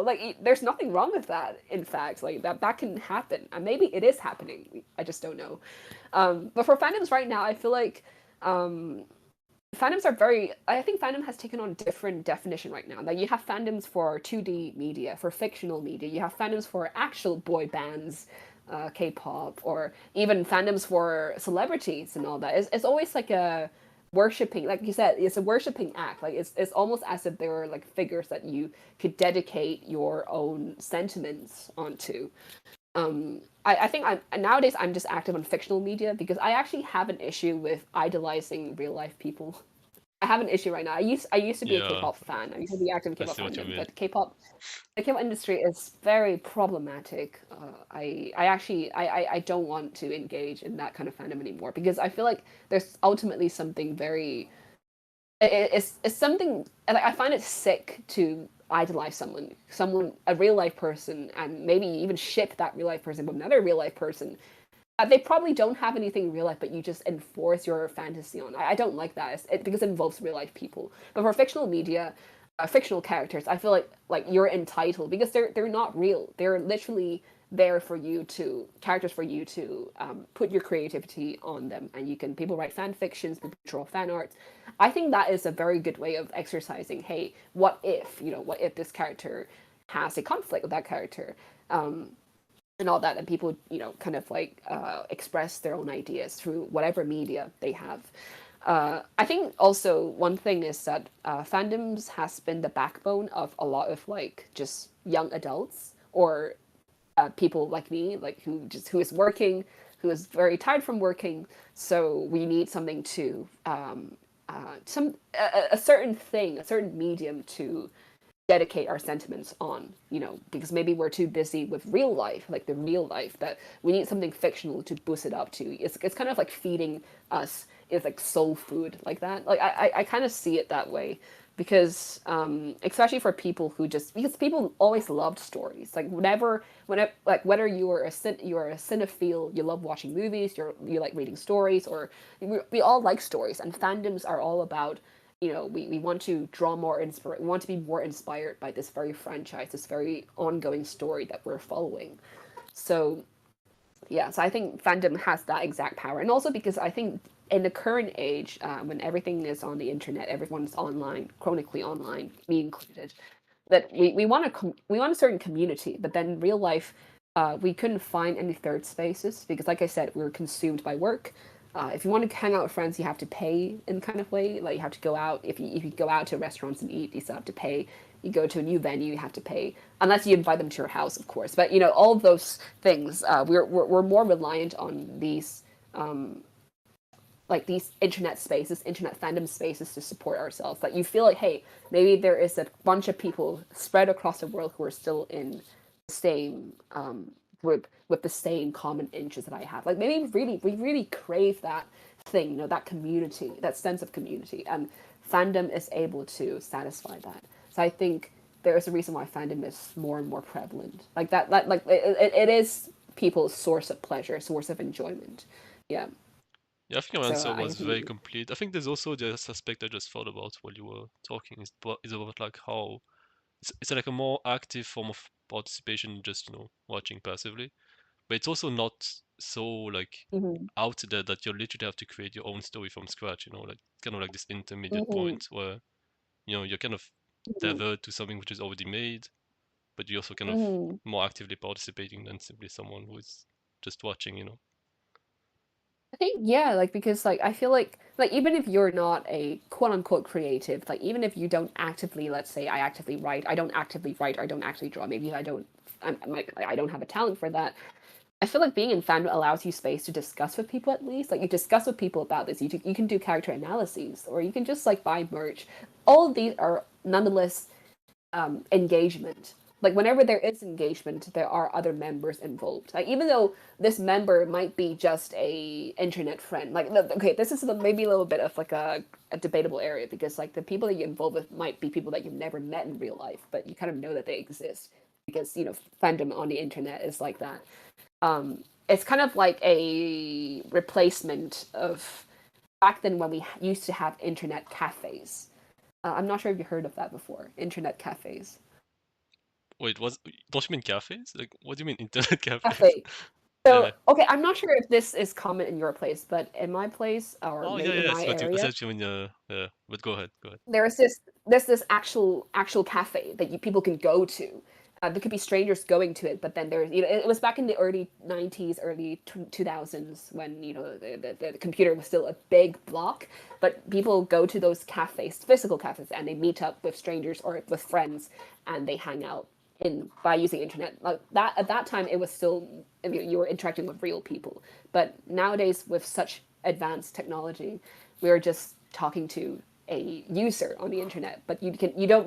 Like there's nothing wrong with that. In fact, like that can happen, and maybe it is happening. I just don't know. But for fandoms right now, I feel like fandoms are very, I think fandom has taken on different definition right now. Like you have fandoms for 2D media, for fictional media. You have fandoms for actual boy bands, K-pop, or even fandoms for celebrities and all that. It's always like a worshipping, like you said, it's a worshipping act. Like it's almost as if they were like figures that you could dedicate your own sentiments onto. I think nowadays I'm just active on fictional media because I actually have an issue with idolizing real life people. I have an issue right now. I used to be a yeah, K-pop fan. I used to be active in I K-pop see what you fandom, mean. but the K-pop industry is very problematic. I don't want to engage in that kind of fandom anymore because I feel like there's ultimately something very it's something like I find it sick to idolize someone, a real life person, and maybe even ship that real life person with another real life person. they probably don't have anything in real life, but you just enforce your fantasy on. I don't like that because it involves real life people. But for fictional media, fictional characters, I feel like you're entitled because they're not real. They're literally there for you to characters for you to put your creativity on them, and you can people write fan fictions, people draw fan art. I think that is a very good way of exercising. Hey, what if this character has a conflict with that character? And all that, and people kind of like express their own ideas through whatever media they have. I think also one thing is that fandoms has been the backbone of a lot of like just young adults or people like me, like who is working, who is very tired from working. So we need something to a certain thing, a certain medium to dedicate our sentiments on, because maybe we're too busy with real life, like the real life, that we need something fictional to boost it up to. It's kind of like feeding us is like soul food like that. Like I kind of see it that way because especially for people because people always loved stories. Like whenever like whether you're a cinephile, you love watching movies, you like reading stories, or we all like stories, and fandoms are all about we want to draw more we want to be more inspired by this very franchise, this very ongoing story that we're following. So yeah, so I think fandom has that exact power, and also because I think in the current age, when everything is on the internet, everyone's online, chronically online, me included, that we want we want a certain community, but then in real life, we couldn't find any third spaces because, like I said, we were consumed by work. If you want to hang out with friends, you have to pay in kind of way. Like you have to go out. If you go out to restaurants and eat, you still have to pay. You go to a new venue, you have to pay, unless you invite them to your house, of course. But all of those things, we're more reliant on these like these internet spaces, internet fandom spaces to support ourselves. Like you feel like, hey, maybe there is a bunch of people spread across the world who are still in the same group with the same common interests that I have. Like maybe we really crave that thing, that community, that sense of community, and fandom is able to satisfy that. So I think there is a reason why fandom is more and more prevalent. Like that, like it is people's source of pleasure, source of enjoyment. Yeah. Yeah, I think your So answer I was very think. complete. I think there's also this aspect I just thought about while you were talking is about like how it's like a more active form of participation, just watching passively, but it's also not so like Mhm. out there that you literally have to create your own story from scratch. Like kind of like this intermediate Mhm. point where you're kind of Mhm. tethered to something which is already made, but you're also kind of Mhm. more actively participating than simply someone who is just watching. I think yeah, like because like I feel like even if you're not a quote unquote creative, like even if you don't actively, let's say I actively write, I don't actively write, or I don't actually draw, maybe I'm like I don't have a talent for that. I feel like being in fandom allows you space to discuss with people at least. Like you discuss with people about this. You can do character analyses, or you can just like buy merch. All of these are nonetheless engagement. Like whenever there is engagement, there are other members involved. Like even though this member might be just a internet friend, like okay, this is maybe a little bit of like a debatable area because like the people that you involve with might be people that you've never met in real life, but you kind of know that they exist because fandom on the internet is like that. It's kind of like a replacement of back then when we used to have internet cafes. I'm not sure if you heard of that before. Internet cafes. Wait, don't you mean cafes? Like, what do you mean internet cafes? Cafe. Yeah. So, okay, I'm not sure if this is common in your place, but in my place or Oh, yeah, maybe in yeah. my I see area, what you mean. Yeah. But go ahead. Go ahead. there's this actual cafe that people can go to. There could be strangers going to it, but then there's it was back in the early '90s, early 2000s when the computer was still a big block. But people go to those cafes, physical cafes, and they meet up with strangers or with friends, and they hang out in by using internet. Like that at that time, it was still you were interacting with real people. But nowadays, with such advanced technology, we are just talking to a user on the internet, but you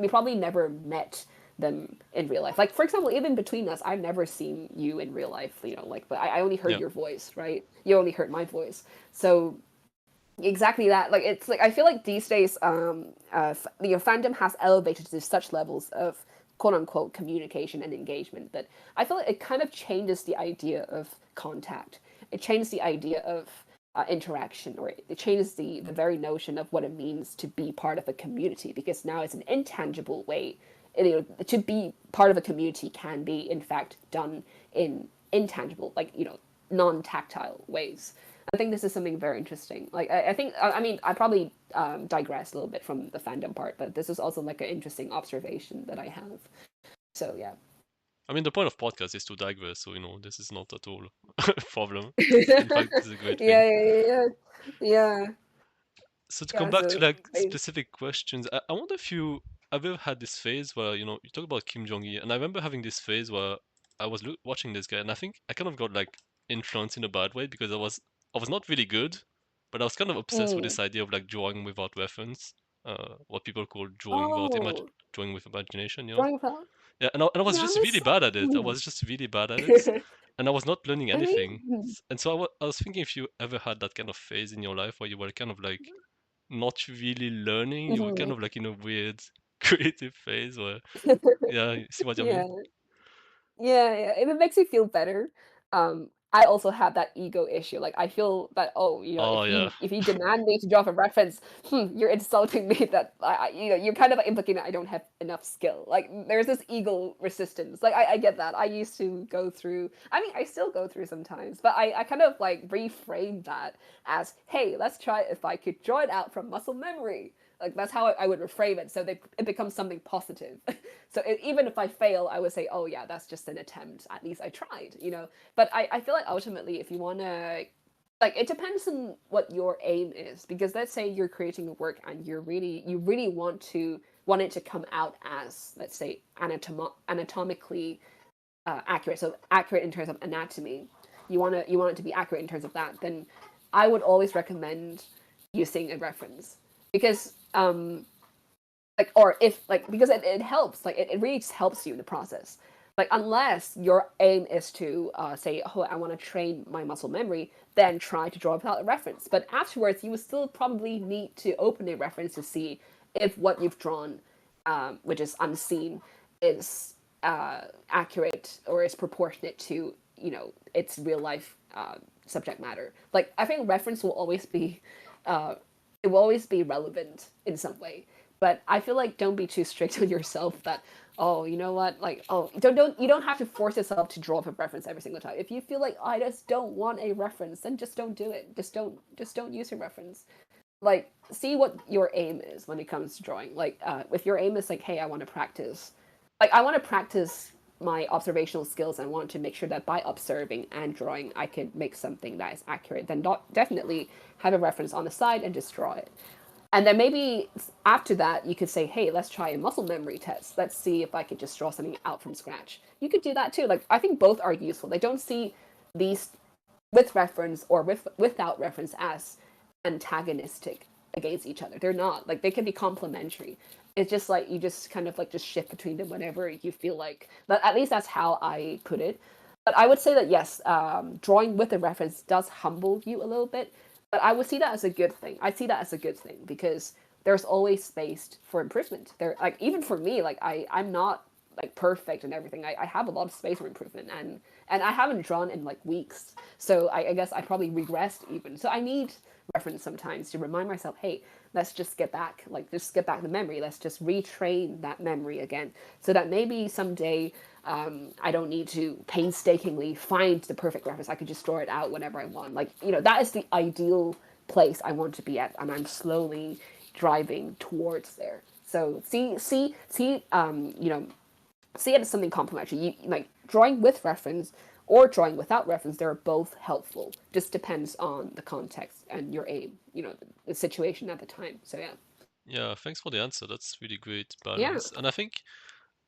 probably never met them in real life. Like for example, even between us, I've never seen you in real life. Like but I only heard Yeah. your voice, right? You only heard my voice. So exactly that. Like it's like I feel like these days, fandom has elevated to such levels of quote unquote communication and engagement that I feel like it kind of changes the idea of contact. it changed the idea of interaction, or it changes the very notion of what it means to be part of a community, because now it's an intangible way. To be part of a community can be in fact done in intangible, like non-tactile ways. I think this is something very interesting. Like I think I mean I probably digress a little bit from the fandom part, but this is also like an interesting observation that I have. So yeah. I mean, the point of podcast is to digress, so this is not at all a problem. In yeah, fact, this is a great thing. yeah, yeah, yeah, So to come yeah. back to So like specific questions, I wonder if you have ever had this phase where you talk about Kim Jong Gi, and I remember having this phase where I was watching this guy, and I think I kind of got like influenced in a bad way because I was not really good, but I was kind of obsessed with mm. this idea of like drawing without reference, what people call Oh, drawing with imagination. drawing about. Yeah, and I was Yeah, just that's really so. bad at it. I was just really bad at it, and I was not learning I anything. mean, And so I was thinking if you ever had that kind of phase in your life where you were kind of like not really learning, you were kind mhm. of like in a weird creative phase where, yeah, you see what I mean? yeah. Yeah, yeah, if it makes you feel better. I also have that ego issue. Like I feel that, oh, Oh if yeah, you demand me to drop a reference, you're insulting me that you're kind of implicating that I don't have enough skill. Like there's this ego resistance. Like I get that. I used to go through. I mean, I still go through sometimes, but I kind of like reframe that as, hey, let's try if I could draw it out from muscle memory. Like that's how I would reframe it, so it becomes something positive. So even if I fail, I would say, oh yeah, that's just an attempt. At least I tried. But I feel like ultimately, if you want to, like, it depends on what your aim is. Because let's say you're creating a work and you really want it to come out as, let's say, anatomically accurate. So accurate in terms of anatomy. You want it to be accurate in terms of that. Then I would always recommend using a reference, because like, or if like, because it helps, like it really just helps you in the process. Like unless your aim is to say, oh, I want to train my muscle memory, then try to draw without a reference. But afterwards you will still probably need to open a reference to see if what you've drawn, which is unseen, is accurate or is proportionate to its real life subject matter. Like I think reference will always be it will always be relevant in some way. But I feel like don't be too strict on yourself that, oh, you know what, like, oh, don't you don't have to force yourself to draw up a reference every single time. If you feel like, I just don't want a reference, then just don't do it. Just don't use a reference. Like, see what your aim is when it comes to drawing. Like if your aim is like, hey, I want to practice my observational skills and want to make sure that by observing and drawing I could make something that is accurate, then definitely have a reference on the side and just draw it. And then maybe after that, you could say, hey, let's try a muscle memory test. Let's see if I could just draw something out from scratch. You could do that too. Like, I think both are useful. They don't see these with reference or without reference as antagonistic against each other. They're not. Like, they can be complementary. It's just like you just kind of like just shift between them whenever you feel like. But at least that's how I put it. But I would say that yes, drawing with a reference does humble you a little bit, but I would see that as a good thing. I see that as a good thing because there's always space for improvement. There, like even for me, like I'm not like perfect and everything. I have a lot of space for improvement, and I haven't drawn in like weeks. So I guess I probably regressed even. So I need reference sometimes to remind myself, hey, let's just get back, like just get back the memory. Let's just retrain that memory again, so that maybe someday I don't need to painstakingly find the perfect reference. I could just draw it out whenever I want. Like that is the ideal place I want to be at, and I'm slowly driving towards there. So see it as something complementary. Like drawing with reference or drawing without reference, they're both helpful. Just depends on the context and your aim, the situation at the time. So yeah. yeah. Thanks for the answer. That's really great Yeah. balance. And I think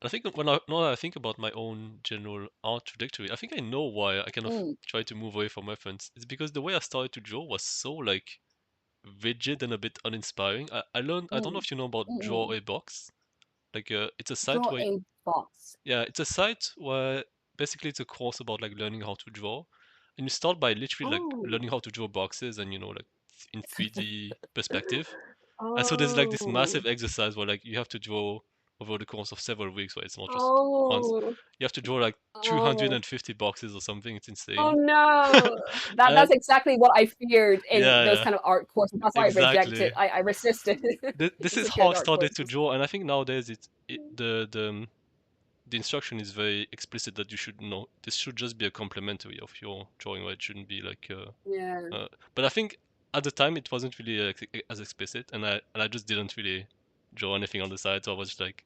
now that I think about my own general art trajectory, I think I know why I kind of Mm, try to move away from reference. It's because the way I started to draw was so like rigid and a bit uninspiring. I learned. I don't know mm, if you know about Draw mm. a Box. Like it's a site Draw where, a box. yeah, it's a site where basically it's a course about like learning how to draw, and you start by literally like Oh. learning how to draw boxes and like in 3D perspective. And so there's like this Oh. massive exercise where like you have to draw. over the course of several weeks, where it's not just once. Oh, You have to draw like oh, 250 boxes or something. It's oh insane. no. And That's exactly what I feared in yeah, those yeah, kind of art courses. That's why I rejected. exactly. I resisted This is how I security art started to courses. draw, and I think nowadays the instruction is very explicit that you should know this should just be a complementary of your drawing, right? It shouldn't be like Yeah. but I think at the time it wasn't really as explicit, and I just didn't really draw anything on the side, so I was just like,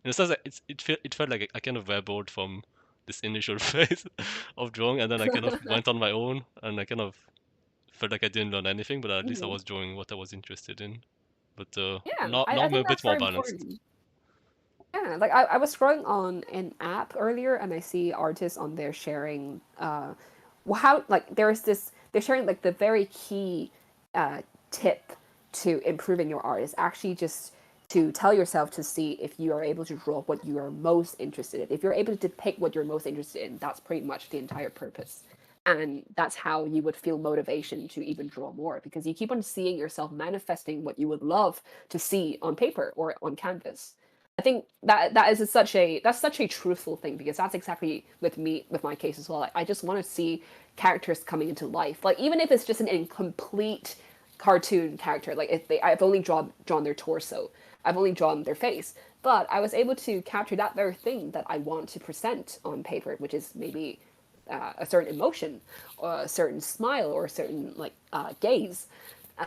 in a sense, like, it felt like I kind of rebelled from this initial phase of drawing, and then I kind of went on my own, and I kind of felt like I didn't learn anything, but at least I Mhm. was drawing what I was interested in. But Yeah, now I I'm a think bit that's more very balanced. important. Yeah, like I was scrolling on an app earlier and I see artists on there sharing how like there's this they're sharing like the very key uh tip to improving your art is actually just to tell yourself to see if you are able to draw what you are most interested in. If you're able to depict what you're most interested in, that's pretty much the entire purpose. And that's how you would feel motivation to even draw more because you keep on seeing yourself manifesting what you would love to see on paper or on canvas. I think that is such a truthful thing because that's exactly with me with my case as well. I just want to see characters coming into life, like even if it's just an incomplete cartoon character. Like if I've only drawn their torso, I've only drawn their face, but I was able to capture that very thing that I want to present on paper, which is maybe a certain emotion, or a certain smile, or a certain like gaze,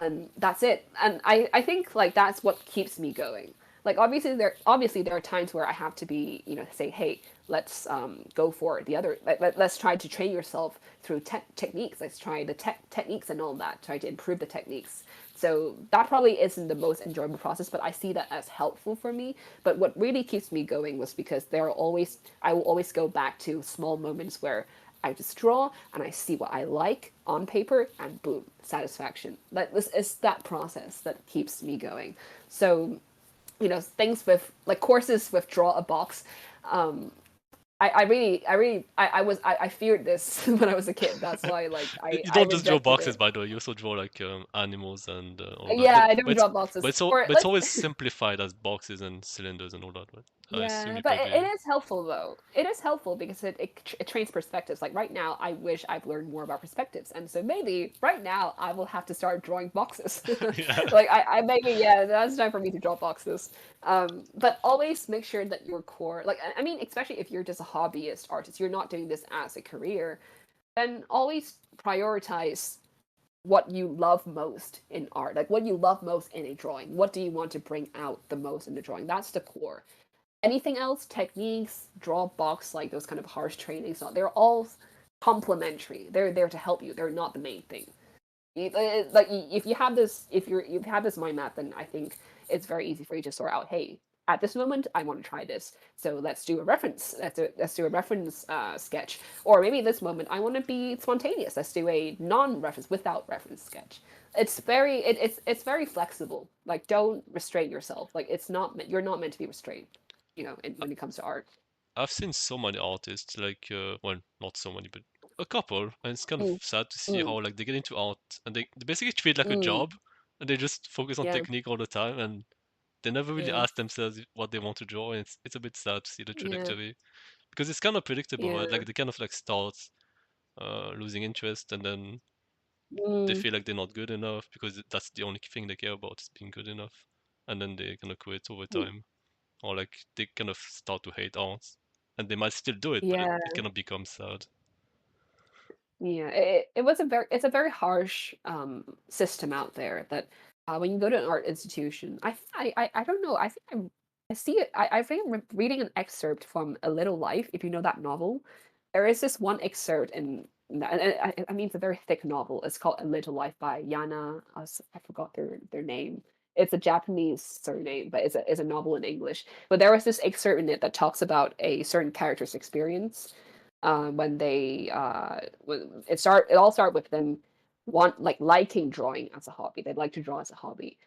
and that's it. And I think like that's what keeps me going. Like obviously there are times where I have to be say, hey, let's go for the other, let's try to train yourself through techniques, let's try the techniques and all that, try to improve the techniques. So that probably isn't the most enjoyable process, but I see that as helpful for me. But what really keeps me going was because I will always go back to small moments where I just draw and I see what I like on paper and boom, satisfaction. Like this is that process that keeps me going. So, things with like courses with draw a box. I feared this when I was a kid. That's why like You I don't just draw rejected boxes, it. by the way. You also draw like animals and all that. Yeah, I don't draw boxes. Or But it's like always simplified as boxes and cylinders and all that. But I assume yeah, you but it probably is helpful though. It is helpful because it trains perspectives. Like right now, I wish I've learned more about perspectives, and so maybe right now I will have to start drawing boxes. yeah. Like I maybe yeah, that's time for me to draw boxes. But always make sure that your core, like I mean, especially if you're just a hobbyist artist, you're not doing this as a career, then always prioritize what you love most in art, like what you love most in a drawing. What do you want to bring out the most in the drawing? That's the core. Anything else, techniques, draw box, like those kind of harsh trainings, they're all complementary. They're there to help you. They're not the main thing. Like if you have this, if you've had this mind map, then I think it's very easy for you to sort out. Hey, at this moment, I want to try this, so let's do a reference. Let's do a reference sketch. Or maybe this moment, I want to be spontaneous. Let's do a non-reference without reference sketch. It's very flexible. Like don't restrain yourself. Like you're not meant to be restrained. When it comes to art. I've seen so many artists, like well, not so many, but a couple, and it's kind of Mm, sad to see mm, how like they get into art and they basically treat it like a mm. job, and they just focus on Yeah, technique all the time, and they never really yeah, ask themselves what they want to draw. And it's a bit sad to see the yeah, trajectory because it's kind of predictable, right? yeah. Like they kind of like start losing interest, and then they Mm, feel like they're not good enough because that's the only thing they care about is being good enough, and then they kind of quit over mm, time, or like they kind of start to hate art, and they might still do it, but yeah. it kind of becomes sad. Yeah, it's a very harsh system out there that when you go to an art institution, I don't know. I see it. I think I'm reading an excerpt from A Little Life. If you know that novel, there is this one excerpt I mean it's a very thick novel. It's called A Little Life by I forgot their name. It's a Japanese surname, but it's a novel in English. But there was this excerpt in it that talks about a certain character's experience when it all started with them liking drawing as a hobby. They'd like to draw as a hobby,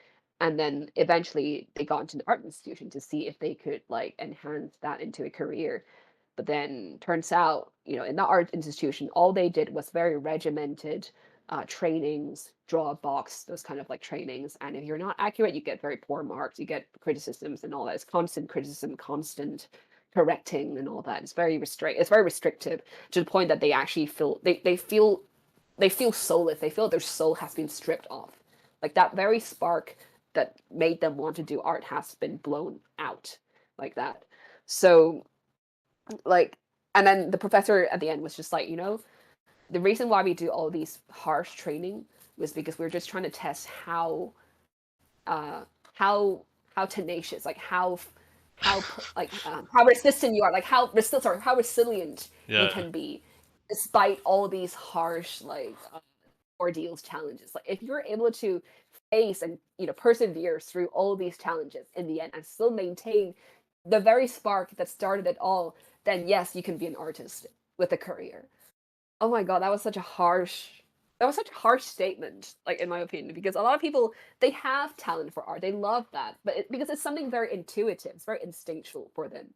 and then eventually they got into the art institution to see if they could like enhance that into a career. But then turns out, in the art institution, all they did was very regimented, trainings, draw a box, those kind of like trainings. And if you're not accurate, you get very poor marks, you get criticisms and all that. It's constant criticism, constant correcting and all that. It's very restrictive to the point that they actually they feel soulless. They feel their soul has been stripped off. Like that very spark that made them want to do art has been blown out like that. So like, and then the professor at the end was just like, the reason why we do all these harsh training was because we were just trying to test uh how tenacious, like how how resistant you are, like how resilient you Yeah, can be despite all these harsh ordeals, challenges. Like if you're able to face and persevere through all these challenges in the end and still maintain the very spark that started it all, then yes, you can be an artist with a career. Oh my god, that was such a harsh statement, like in my opinion, because a lot of people, they have talent for art, they love that, but because it's something very intuitive, it's very instinctual for them.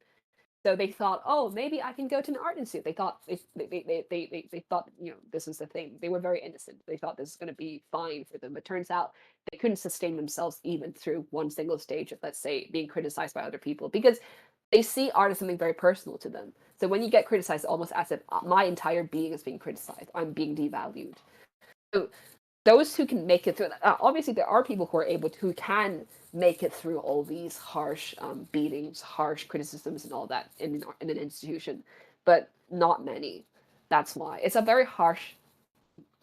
So they thought, oh, maybe I can go to an art institute. They thought they thought, this is the thing. They were very innocent. They thought this is going to be fine for them. But turns out they couldn't sustain themselves even through one single stage of, let's say, being criticized by other people, because they see art as something very personal to them. So when you get criticized, almost as if my entire being is being criticized, I'm being devalued. So those who can make it through, obviously there are people who are able to, who can make it through all these harsh beatings, harsh criticisms, and all that in an institution, but not many. That's why it's a very harsh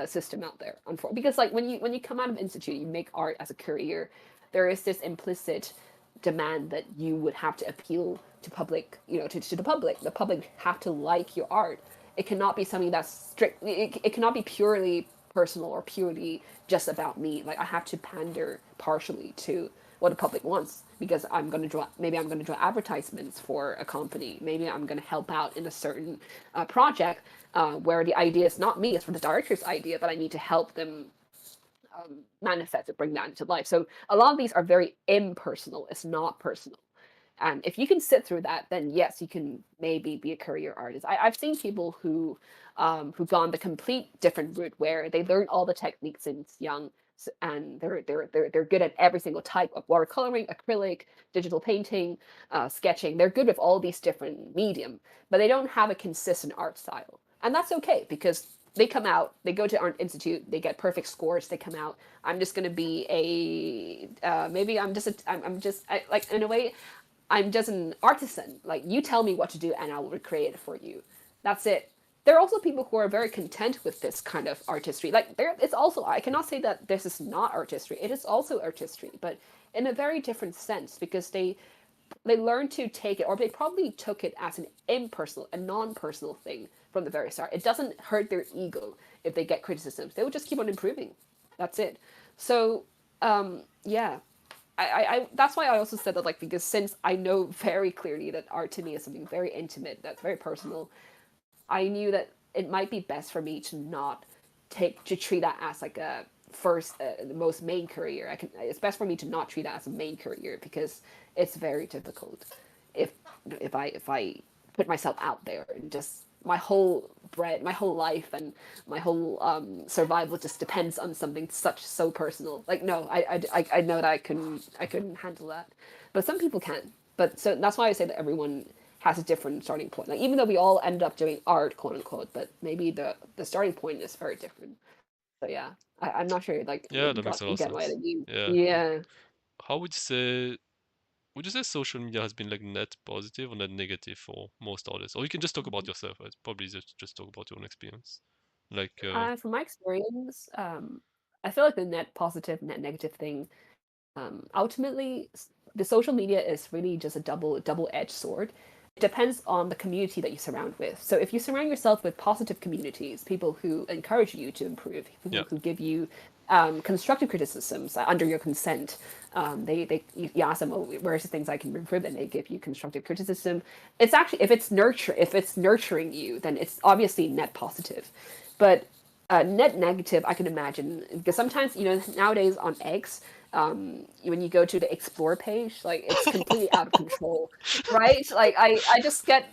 system out there, unfortunately. Because like when you come out of institute, you make art as a career. There is this implicit demand that you would have to appeal to public, to the public. The public have to like your art. It cannot be something that's strict. It cannot be purely personal or purely just about me. Like I have to pander partially to what the public wants, because maybe I'm going to draw advertisements for a company. Maybe I'm going to help out in a certain project where the idea is not me, it's for the director's idea, but I need to help them manifest it, bring that into life. So a lot of these are very impersonal. It's not personal. And if you can sit through that, then yes, you can maybe be a career artist. I've seen people who've gone the complete different route, where they learn all the techniques since young, and they're good at every single type of watercoloring, acrylic, digital painting, sketching. They're good with all these different medium, but they don't have a consistent art style, and that's okay, because they come out, they go to art institute, they get perfect scores, they come out. I'm just going to be maybe like in a way, I'm just an artisan. Like you tell me what to do and I will recreate it for you. That's it. There are also people who are very content with this kind of artistry. Like it's also, I cannot say that this is not artistry. It is also artistry, but in a very different sense, because they learn to take it, or they probably took it as an impersonal, a non-personal thing from the very start. It doesn't hurt their ego if they get criticisms. They will just keep on improving. That's it. So yeah, I that's why I also said that, like, because since I know very clearly that art to me is something very intimate, that's very personal, I knew that it might be best for me to not treat that as like a the most main career. It's best for me to not treat that as a main career, because it's very difficult if I put myself out there and just my whole life and my whole survival just depends on something so personal. Like no, I know that I couldn't handle that, but some people can. But so that's why I say that everyone has a different starting point. Like even though we all end up doing art, quote unquote, but maybe the starting point is very different. So yeah, I'm not sure like yeah, that makes a lot you of get what I sense. mean. Yeah. Yeah. How would you say social media has been like net positive or net negative for most artists? Or you can just talk about yourself. It's probably just talk about your own experience. Like, From my experience, I feel like the net positive, net negative thing, ultimately, the social media is really just a double-edged sword. It depends on the community that you surround with. So if you surround yourself with positive communities, people who encourage you to improve, yeah, people who give you constructive criticisms under your consent, you ask them, oh, where's the things I can improve, and they give you constructive criticism. It's actually, if it's nurturing you, then it's obviously net positive. But net negative, I can imagine, because sometimes, nowadays on X, when you go to the explore page, like it's completely out of control, right? Like I just get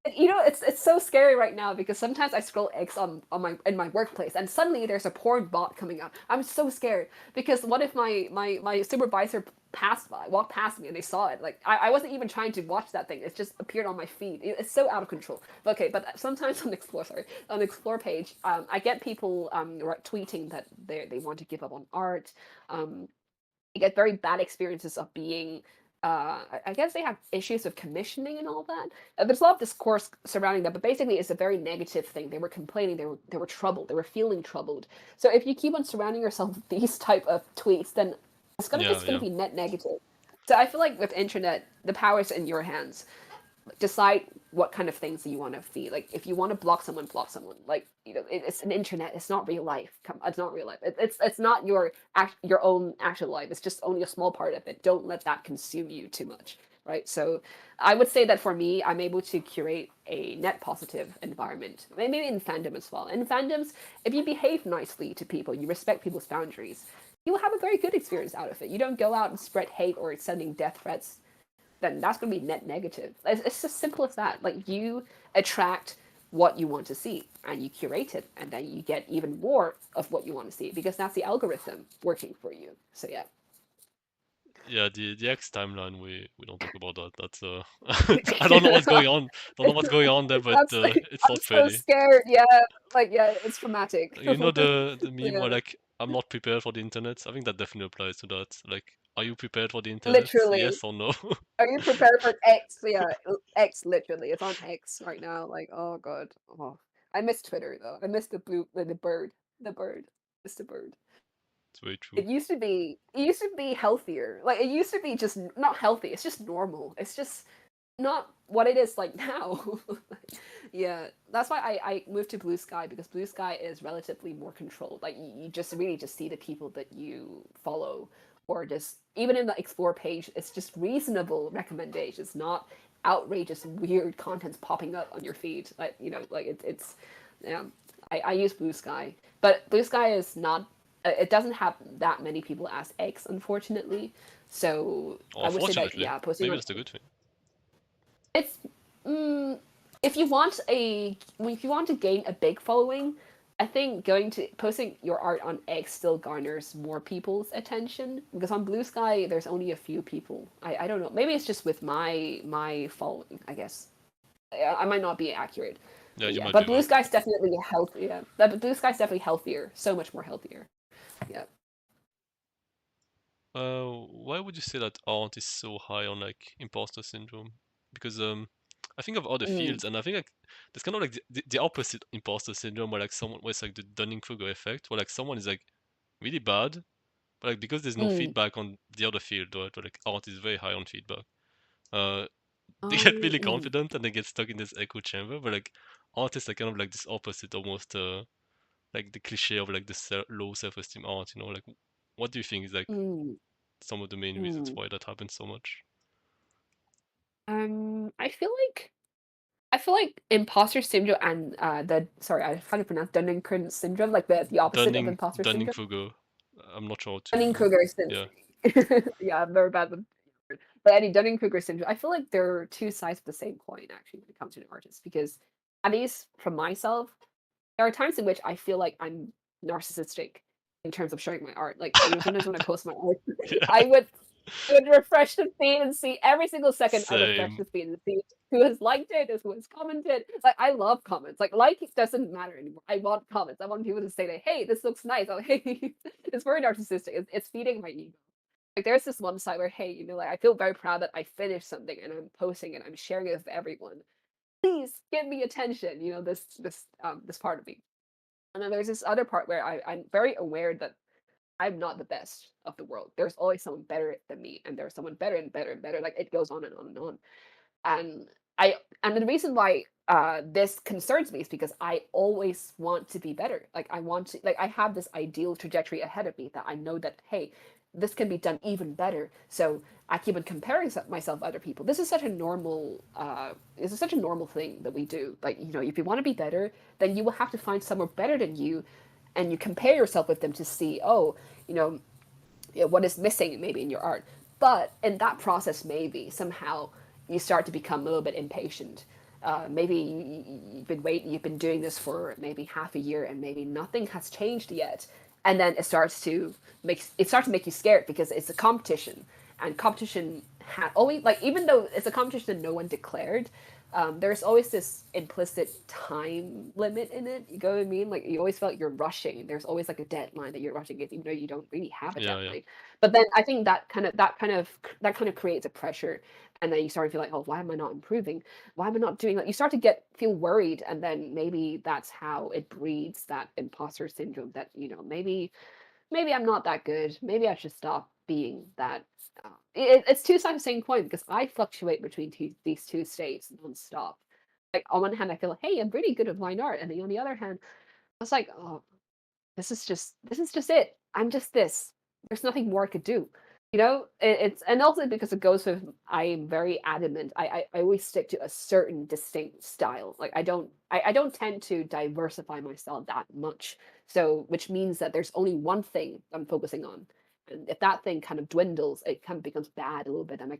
It's so scary right now because sometimes I scroll X on my in my workplace and suddenly there's a porn bot coming up. I'm so scared because what if my supervisor walked past me and they saw it? Like I wasn't even trying to watch that thing. It just appeared on my feed. It's so out of control. Okay, but sometimes on the Explore page, I get people tweeting that they want to give up on art. You get very bad experiences of being I guess they have issues with commissioning and all that. There's a lot of discourse surrounding that, but basically it's a very negative thing. They were complaining, they were troubled, they were feeling troubled. So if you keep on surrounding yourself with these type of tweets, then Yeah, it's gonna yeah. be net negative. So I feel like with internet, the power is in your hands. Decide what kind of things you want to feed. Like if you want to block someone, block someone. Like it's an internet. It's not real life. It's not real life. It's not your own actual life. It's just only a small part of it. Don't let that consume you too much. Right. So I would say that for me, I'm able to curate a net positive environment. Maybe in fandom as well. In fandoms, if you behave nicely to people, you respect people's boundaries, you will have a very good experience out of it. You don't go out and spread hate or sending death threats, then that's going to be net negative. It's just simple as that. Like you attract what you want to see and you curate it and then you get even more of what you want to see because that's the algorithm working for you. So yeah. Yeah, the X timeline, we don't talk about that. That's I don't know what's going on. Don't know what's going on there, but That's it's I'm not so pretty. scared. Yeah. Like yeah, it's traumatic. You know the meme where Yeah. like I'm not prepared for the internet? I think that definitely applies to that. Like, are you prepared for the internet? Literally. Yes or no? Are you prepared for X? Yeah, X literally. It's on X right now. Like, oh god. Oh. I miss Twitter though. I miss the bird. The bird. Miss the bird. It's very true. It used to be healthier. Like it used to be just not healthy. It's just normal. It's just not what it is like now. Yeah, that's why I moved to Blue Sky because Blue Sky is relatively more controlled. Like you just really just see the people that you follow, or just even in the explore page, it's just reasonable recommendations, not outrageous weird contents popping up on your feed. Like like it's yeah. I use Blue Sky, but Blue Sky is not. It doesn't have that many people as X, unfortunately. So Or I would say that unfortunately, yeah, posting maybe on that's the good thing. it's mm, if you want to gain a big following, I think going to posting your art on X still garners more people's attention because on Blue Sky there's only a few people. I don't know. Maybe it's just with my following. I guess I might not be accurate. Yeah, But you yeah, might but be Blue right. Sky's definitely healthy. Yeah, but Blue Sky's definitely healthier. So much more healthier. Yeah. Why would you say that art is so high on like imposter syndrome? Because I think of other Mm. fields, and I think like there's kind of like the opposite imposter syndrome, where like someone, where it's like the Dunning Kruger effect, where like someone is like really bad, but like because there's no Mm. feedback on the other field, right? Where like art is very high on feedback. Uh, they get Um. really Mm. confident and they get stuck in this echo chamber, but like artists are kind of like this opposite, almost like the cliche of like the low self-esteem art. Like what do you think is like Mm. some of the main reasons Mm. why that happens so much? I feel like imposter syndrome and the sorry, I how to pronounce Dunning Kruger syndrome, like the opposite of imposter Dunning syndrome. Kruger. I'm not sure Dunning to. Kruger Yeah, syndrome. Yeah, I'm very bad with but any Dunning Kruger syndrome. I feel like there are two sides of the same coin actually when it comes to an artist because at least from myself, there are times in which I feel like I'm narcissistic in terms of showing my art. Like sometimes when I post my art, yeah, I would refresh the feed and see every single second I refresh same. the feed and see who has liked it, who has commented. Like I love comments. Like doesn't matter anymore. I want comments. I want people to say that, hey, this looks nice. Oh, hey, it's very narcissistic. It's feeding my ego. Like there's this one side where, hey, like I feel very proud that I finished something and I'm posting it, I'm sharing it with everyone. Please give me attention. This part of me. And then there's this other part where I'm very aware that I'm not the best of the world. There's always someone better than me, and there's someone better and better and better. Like it goes on and on and on. And I and the reason why this concerns me is because I always want to be better. Like I want to like I have this ideal trajectory ahead of me that I know that hey, this can be done even better. So I keep on comparing myself to other people. This is such a normal thing that we do. Like if you want to be better, then you will have to find someone better than you, and you compare yourself with them to see you know what is missing maybe in your art. But in that process, maybe somehow you start to become a little bit impatient. Maybe you've been doing this for maybe half a year, and maybe nothing has changed yet, and then it starts to make you scared because it's a competition, and competition always, like, even though it's a competition that no one declared, there's always this implicit time limit in it. You know what I mean? Like, you always feel like you're rushing. There's always like a deadline that you're rushing against, even though you don't really have a Yeah, yeah. deadline. But then I think that kind of creates a pressure, and then you start to feel like, oh, why am I not improving? Why am I not doing that? You start to feel worried, and then maybe that's how it breeds that imposter syndrome. That, maybe I'm not that good. Maybe I should stop being that. It's two sides of the same coin, because I fluctuate between these two states nonstop. Like, on one hand, I feel like, hey, I'm pretty good at fine art, and then on the other hand, I was like, oh, this is just it. I'm just this. There's nothing more I could do. It's, and also because it goes with, I am very adamant. I always stick to a certain distinct style. Like, I don't tend to diversify myself that much. So, which means that there's only one thing I'm focusing on. And if that thing kind of dwindles, it kind of becomes bad a little bit, and I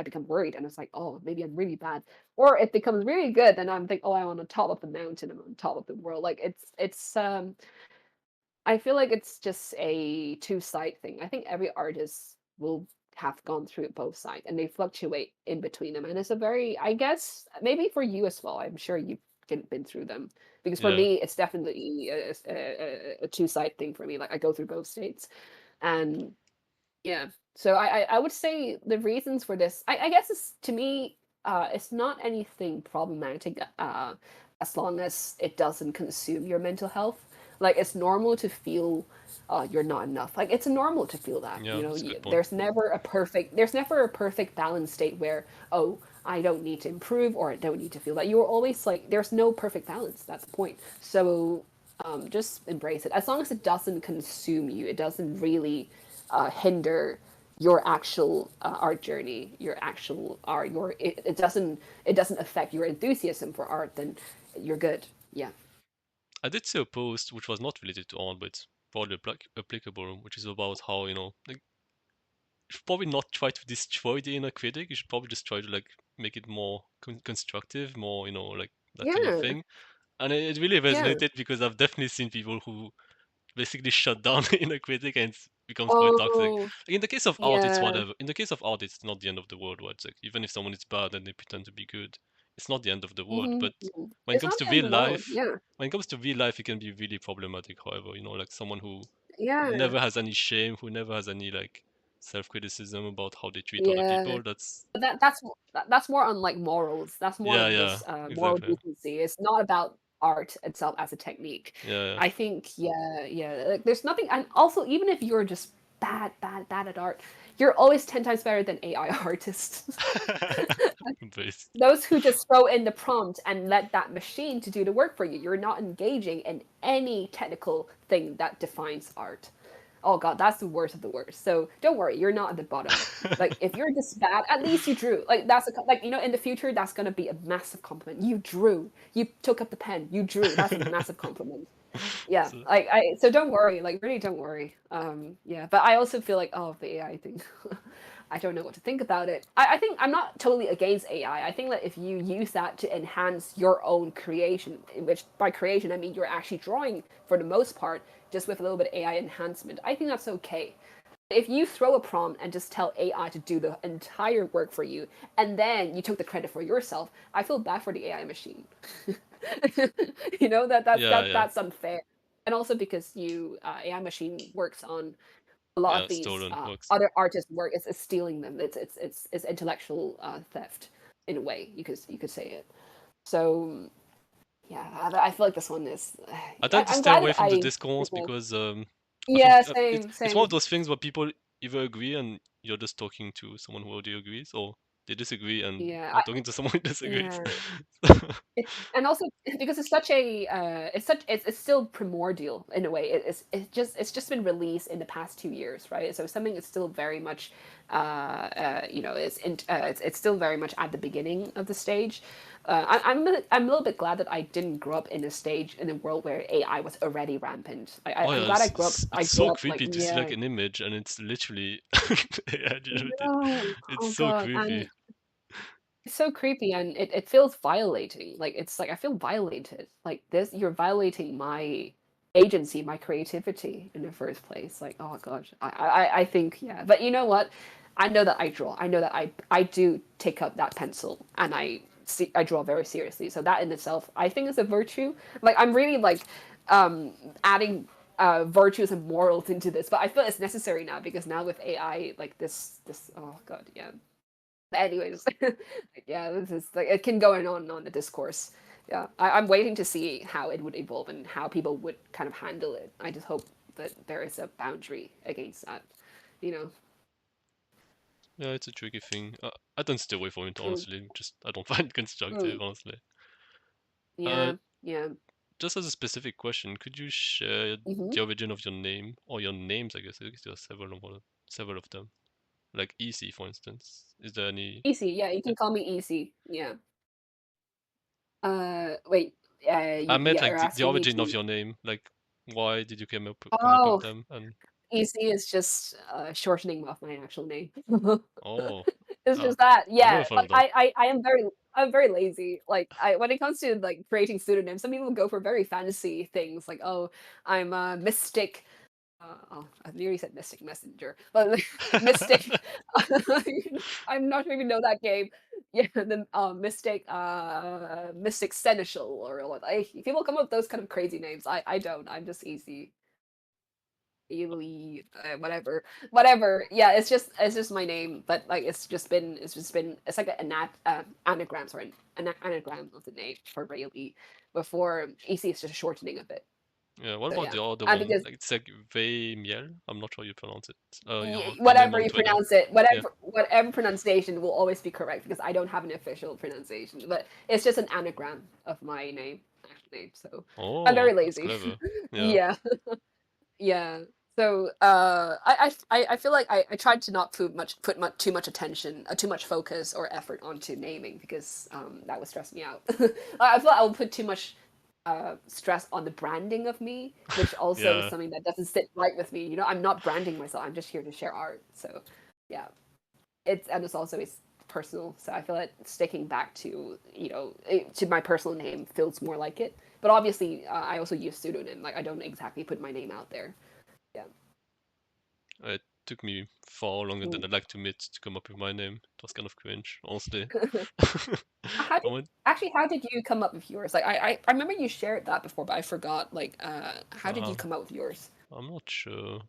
become worried, and it's like, oh, maybe I'm really bad. Or it becomes really good, and I'm thinking, oh, I'm on the top of the mountain, I'm on top of the world. Like, it's I feel like it's just a two-side thing. I think every artist will have gone through both sides, and they fluctuate in between them. And it's a very, I guess, maybe for you as well. I'm sure you've been through them, because for Yeah. me, it's definitely a two-side thing for me. Like, I go through both states, and yeah. So I would say the reasons for this, I guess, it's, to me, it's not anything problematic, as long as it doesn't consume your mental health. Like, it's normal to feel you're not enough. Like, it's normal to feel that. Yeah, that's a good point. There's never a perfect balanced state where, oh, I don't need to improve, or I don't need to feel that. You're always like, there's no perfect balance. That's the point. So, just embrace it. As long as it doesn't consume you, it doesn't really hinder your actual art journey, your actual art. It doesn't affect your enthusiasm for art. Then you're good. Yeah. I did see a post which was not related to art, but it's probably applicable, which is about how, like, you should probably not try to destroy the inner critic. You should probably just try to, like, make it more constructive, more, like, that kind of Yeah. thing. And it really Yeah. resonated because I've definitely seen people who basically shut down the inner critic, and it becomes quite toxic. Oh, Like, in the case of art, it's yeah. whatever. In the case of art, it's not the end of the world, right? It's like, even if someone is bad and they pretend to be good, it's not the end of the world. Hmm. But when it It's comes not to the end real of the world. life, Yeah. it can be really problematic. However, like someone who Yeah. never has any shame, who never has any, like, self-criticism about how they treat other Yeah. people. That's But that's more on, like, morals. That's more yeah, on yeah, this moral exactly. decency. It's not about art itself as a technique. Yeah, I think, yeah, yeah. Like, there's nothing, and also, even if you're just bad, bad, bad at art, you're always 10 times better than AI artists. yeah. Based. Those who just throw in the prompt and let that machine to do the work for you. You're not engaging in any technical thing that defines art. Oh god, that's the worst of the worst. So don't worry, you're not at the bottom. Like, if you're this bad, at least you drew. Like, like, in the future, that's gonna be a massive compliment. You drew. You took up the pen. You drew. That's a massive compliment. Yeah. So, Like, so don't worry. Like, really don't worry. Yeah. But I also feel like, oh, the AI thing. I don't know what to think about it. I think I'm not totally against AI. I think that if you use that to enhance your own creation, in which, by creation, I mean you're actually drawing for the most part, just with a little bit of AI enhancement, I think that's okay. If you throw a prompt and just tell AI to do the entire work for you, and then you took the credit for yourself, I feel bad for the AI machine. yeah, yeah, That's unfair. And also because AI machine works on a lot of yeah. these Stolen works. other artists' work. Is stealing them. It's intellectual theft, in a way. You could say it. So yeah, I feel like this one is. I tend to I'm stay glad away that from the I. discourse because I think Yeah, it's same, it's one of same. those things where people either agree and you're just talking to someone who already agrees, or they disagree and Yeah, you're talking to someone who disagrees. yeah. And also, because it's such a it's still primordial in a way. It's just been released in the past 2 years, right? So something is still very much it's still very much at the beginning of the stage. I'm a little bit glad that I didn't grow up in a stage in a world where AI was already rampant. Oh I'm yeah, glad I it's grew so up, like, creepy to see, like, yeah. an image and it's literally AI generated. No. It's Oh so god. creepy. And It's so creepy and it feels violating. Like it's like I feel violated. Like this, you're violating my agency, my creativity in the first place. Like, oh gosh. I think, yeah. But you know what? I know that I draw. I know that I do take up that pencil and I draw very seriously. So that in itself I think is a virtue. Like I'm really like um adding virtues and morals into this, but I feel it's necessary now because now with AI, like this oh god, yeah. But anyways, yeah, this is like it can go on the discourse. Yeah, I'm waiting to see how it would evolve and how people would kind of handle it. I just hope that there is a boundary against that, you know. Yeah, it's a tricky thing. I don't stay away from it, Mm, honestly. Just I don't find it constructive, mm, honestly. Uh, yeah, yeah. just as a specific question, could you share Hmm. the origin of your name or your names? I guess there are several of them. Like EC, for instance. Is there any? Easy, yeah. You Yeah. can call me Easy. Yeah. Wait. I meant Yeah. You're like the asking me origin of to. your name. Like, why did you come up with Oh, them? And Easy is just shortening of my actual name. oh, It's ah, just that, I never yeah. thought Like of that. I'm very lazy. Like I when it comes to like creating pseudonyms, some people go for very fancy things like, oh, I'm a mystic. Oh, I nearly said Mystic Messenger, but like, Mystic. I'm not sure if you know that game. Yeah, the Mystic Seneschal or what. People come up with those kind of crazy names. I don't. I'm just easy. Ely, whatever. Yeah, it's just my name, but like it's just been it's like anagram, sorry, an anagram of the name for Rayleigh. Before EC is just a shortening of it. Yeah, what So about yeah, the other and one? because Like it's like Miel. I'm not sure you pronounce it. Your name whatever on you Twitter. pronounce it, Yeah. whatever pronunciation will always be correct because I don't have an official pronunciation, but it's just an anagram of my name, actually. So I'm Oh, very that's lazy. clever. Yeah. Yeah. Yeah. So I feel like I tried to not put too much attention, too much focus or effort onto naming because that would stress me out. I feel like I would put too much stress on the branding of me, which also is Yeah. something that doesn't sit right with me. You know, I'm not branding myself. I'm just here to share art. So yeah, it's also it's personal. So I feel like sticking back to to my personal name feels more like it. But obviously, I also use pseudonym. Like I don't exactly put my name out there. Yeah. It took me far longer Mm. than I'd like to admit to come up with my name. It was kind of cringe, honestly. How I did went, how did you come up with yours? Like I remember you shared that before, but I forgot. Like how did you uh, come up with yours? I'm not sure.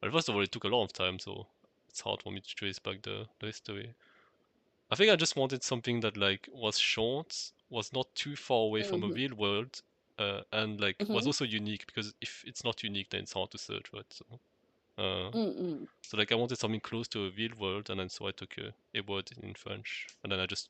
Well, first of all, it took a lot of time, so it's hard for me to trace back the history. I think I just wanted something that like was short, was not too far away from a Mm-hmm. real world, and like was Mm-hmm. also unique because if it's not unique, then it's hard to search, right? Uh, Mm-mm. so like I wanted something close to a real world, and then so I took a word in French, and then I just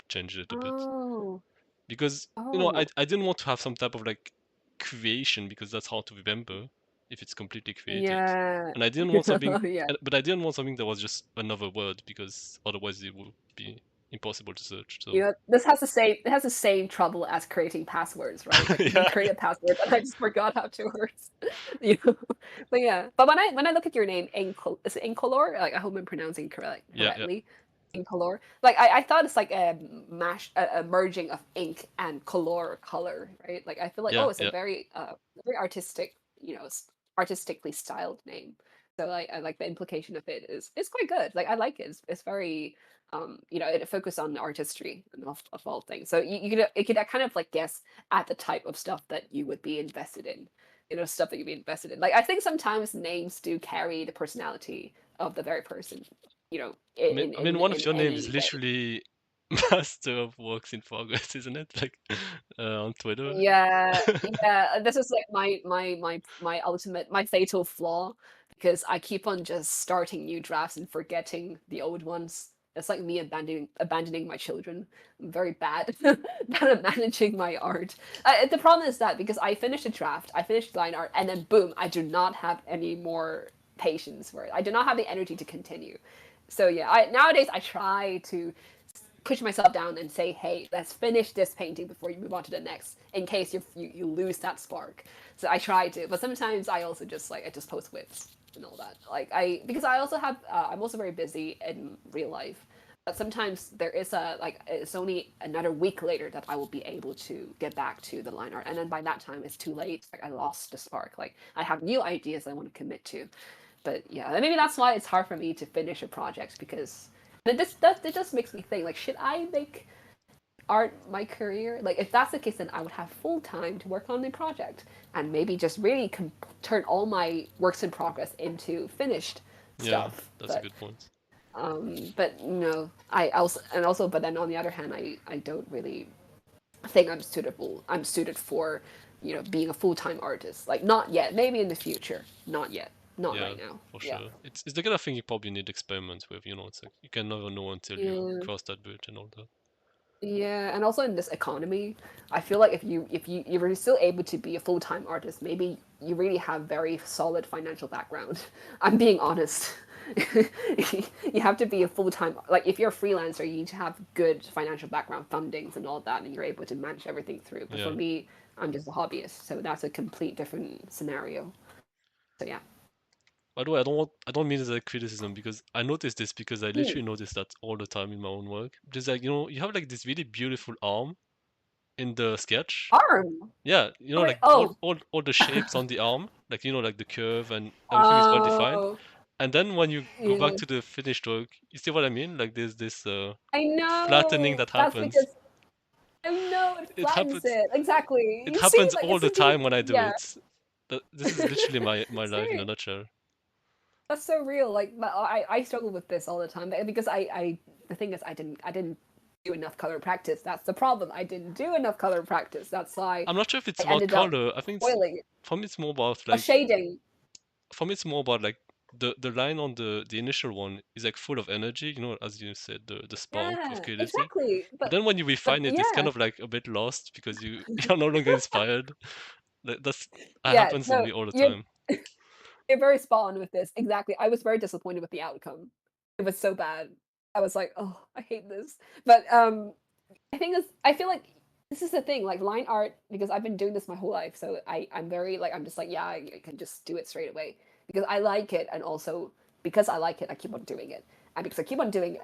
changed it a bit Oh. because Oh. I didn't want to have some type of like creation because that's hard to remember if it's completely created, Yeah. and I didn't want something, Yeah. but I didn't want something that was just another word because otherwise it would be impossible to search. You So know, it has the same trouble as creating passwords, right? Like you yeah, create a password and I just forgot afterwards. You know? But yeah. But when I look at your name, is it incolore? Like I hope I'm pronouncing yeah, correctly. Incolore. Like I thought it's like a merging of ink and color, right? Like I feel like, oh, yeah, it's a yeah. very artistic, artistically styled name. So like I like the implication of it is it's quite good. Like I like it. It's very it focused on the artistry and of all things. So you could kind of like guess at the type of stuff that you would be invested in, stuff that you'd be invested in. Like I think sometimes names do carry the personality of the very person, I mean, one of in your names is any way. literally Master of Works in Progress, isn't it? Like on Twitter. Yeah, yeah. This is like my ultimate, my fatal flaw because I keep on just starting new drafts and forgetting the old ones. It's like me abandoning my children. I'm very bad bad at managing my art. The problem is that because I finished a draft, I finished line art, and then boom, I do not have any more patience for it. I do not have the energy to continue. So yeah, nowadays I try to push myself down and say, hey, let's finish this painting before you move on to the next, in case you lose that spark. So I try to, but sometimes I also just I just post whips and all that. Like because I also have I'm also very busy in real life. But sometimes there is a like it's only another week later that I will be able to get back to the line art, and then by that time it's too late. Like I lost the spark. Like I have new ideas I want to commit to, but yeah, maybe that's why it's hard for me to finish a project because it just makes me think like should I make art my career? Like if that's the case, then I would have full time to work on the project and maybe just really turn all my works in progress into finished Yeah, stuff. that's a good point. But you know, but then on the other hand, I don't really think I'm suited for, you know, being a full time artist. Like not yet. Maybe in the future. Not yet. Not Yeah, right now. for Yeah. sure. It's the kind of thing you probably need experiments with, you know, it's like you can never know until you Yeah. cross that bridge and all that. Yeah, and also in this economy, I feel like if you're still able to be a full time artist, maybe you really have very solid financial background. I'm being honest. You have to be a full time like if you're a freelancer, you need to have good financial background, fundings and all that, and you're able to manage everything through. But for Yeah. me, I'm just a hobbyist, so that's a complete different scenario. So yeah. By the way, I don't mean it as a criticism because I noticed this because I Hmm. literally notice that all the time in my own work. Just like, you know, you have like this really beautiful arm in the sketch. Arm. Yeah, you know, Oh, wait, like oh. all the shapes on the arm, like you know, like the curve and everything is well defined. Oh. And then when you go back Yeah. to the finished work, you see what I mean? Like there's this I flattening know. that That's happens. because I know it It flattens happens it. Exactly. it You see, happens like all it's the indeed, time when I do yeah. it. This is literally my life in a Serious. nutshell. That's so real. Like, I struggle with this all the time because the thing is, I didn't do enough color practice. That's the problem. I didn't do enough color practice. That's why I'm not sure if I it's about ended up color. I think it's spoiling it. for me it's more about A like shading. for me it's more about like the line on the initial one is like full of energy, you know, as you said, the spark of Yeah, creativity. exactly. But then when you But refine it, it's kind yeah, of like a bit lost because you're no longer inspired. That yeah. happens to No, me all the you're time. you're very spot on with this. Exactly. I was very disappointed with the outcome. It was so bad. I was like, oh, I hate this. But I feel like this is the thing, like line art, because I've been doing this my whole life, so I'm very like I'm just like yeah, I can just do it straight away because I like it, and also because I like it, I keep on doing it, and because I keep on doing it,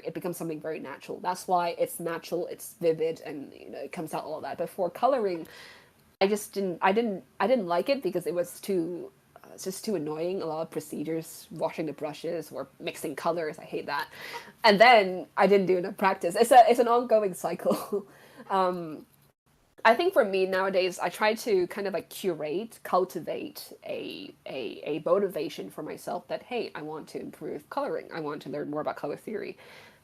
it becomes something very natural. That's why it's natural, it's vivid, and you know it comes out all that. But for coloring, I didn't like it because it was too it's just too annoying. A lot of procedures, washing the brushes or mixing colors. I hate that. And then I didn't do enough practice. It's an ongoing cycle. I think for me nowadays, I try to kind of like curate, cultivate a motivation for myself that hey, I want to improve coloring. I want to learn more about color theory.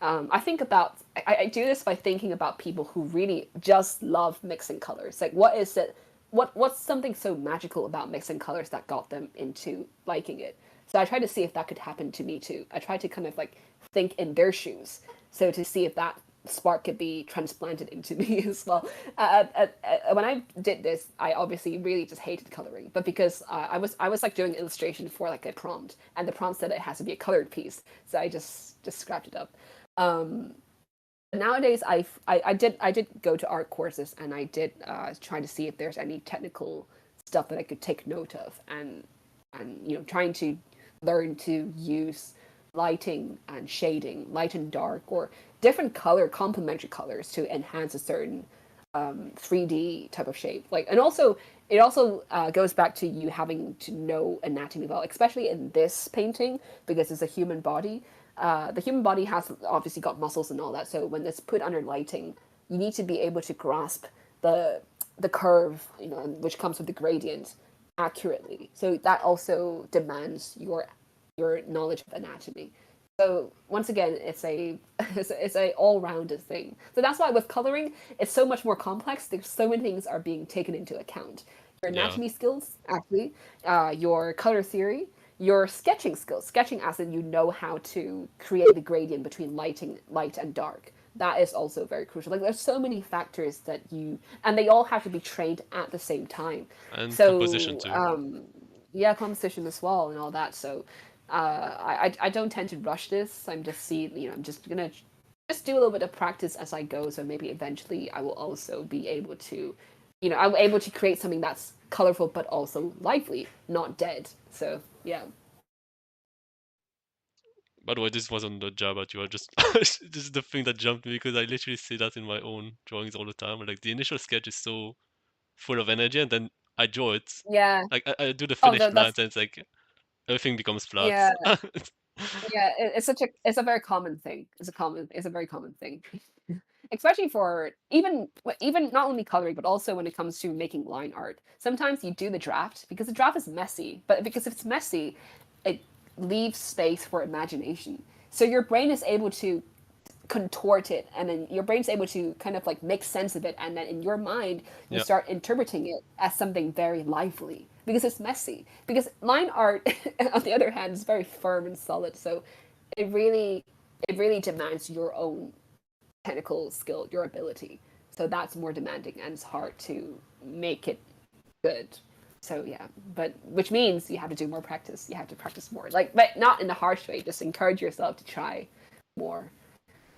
I do this by thinking about people who really just love mixing colors. Like, what is it? What's something so magical about mixing colors that got them into liking it? So I try to see if that could happen to me too. I try to kind of like think in their shoes. So to see if that spark could be transplanted into me as well. When I did this, I obviously really just hated coloring, but because I was like doing illustration for like a prompt, and the prompt said it has to be a colored piece, so I just scrapped it up. Um, Nowadays, I did go to art courses, and I did try to see if there's any technical stuff that I could take note of, and you know trying to learn to use lighting and shading, light and dark, or different color complementary colors to enhance a certain 3D type of shape. Like, and also it also goes back to you having to know anatomy well, especially in this painting because it's a human body. The human body has obviously got muscles and all that. So when it's put under lighting, you need to be able to grasp the the curve, you know, which comes with the gradient accurately. So that also demands your knowledge of anatomy. So once again, it's a all rounded thing. So that's why with coloring, it's so much more complex. There's so many things are being taken into account. Your Yeah. anatomy skills, actually, your color theory, your sketching skills. Sketching as in you know how to create the gradient between light and dark. That is also very crucial. Like there's so many factors that and they all have to be trained at the same time. And composition So too. yeah, composition as well and all that. So I don't tend to rush this. I'm just gonna just do a little bit of practice as I go. So maybe eventually I will also be able to, you know, I'm able to create something that's colorful but also lively, not dead. So yeah. By the way, this wasn't a jab at you. I just this is the thing that jumped me because I literally see that in my own drawings all the time. Like the initial sketch is so full of energy, and then I draw it. Yeah. Like I do the Oh, finished that's lines, and it's like everything becomes flat. yeah. Yeah, it's a very common thing. It's a very common thing. Especially for even not only coloring, but also when it comes to making line art. Sometimes you do the draft because the draft is messy, but because if it's messy, it leaves space for imagination. So your brain is able to contort it, and then your brain's able to kind of like make sense of it, and then in your mind you Yeah, start interpreting it as something very lively because it's messy. Because line art on the other hand is very firm and solid, so it really it really demands your own technical skill, your ability. So that's more demanding, and it's hard to make it good. So yeah, but which means you have to do more practice. You have to practice more, like, but not in the harsh way. Just encourage yourself to try more.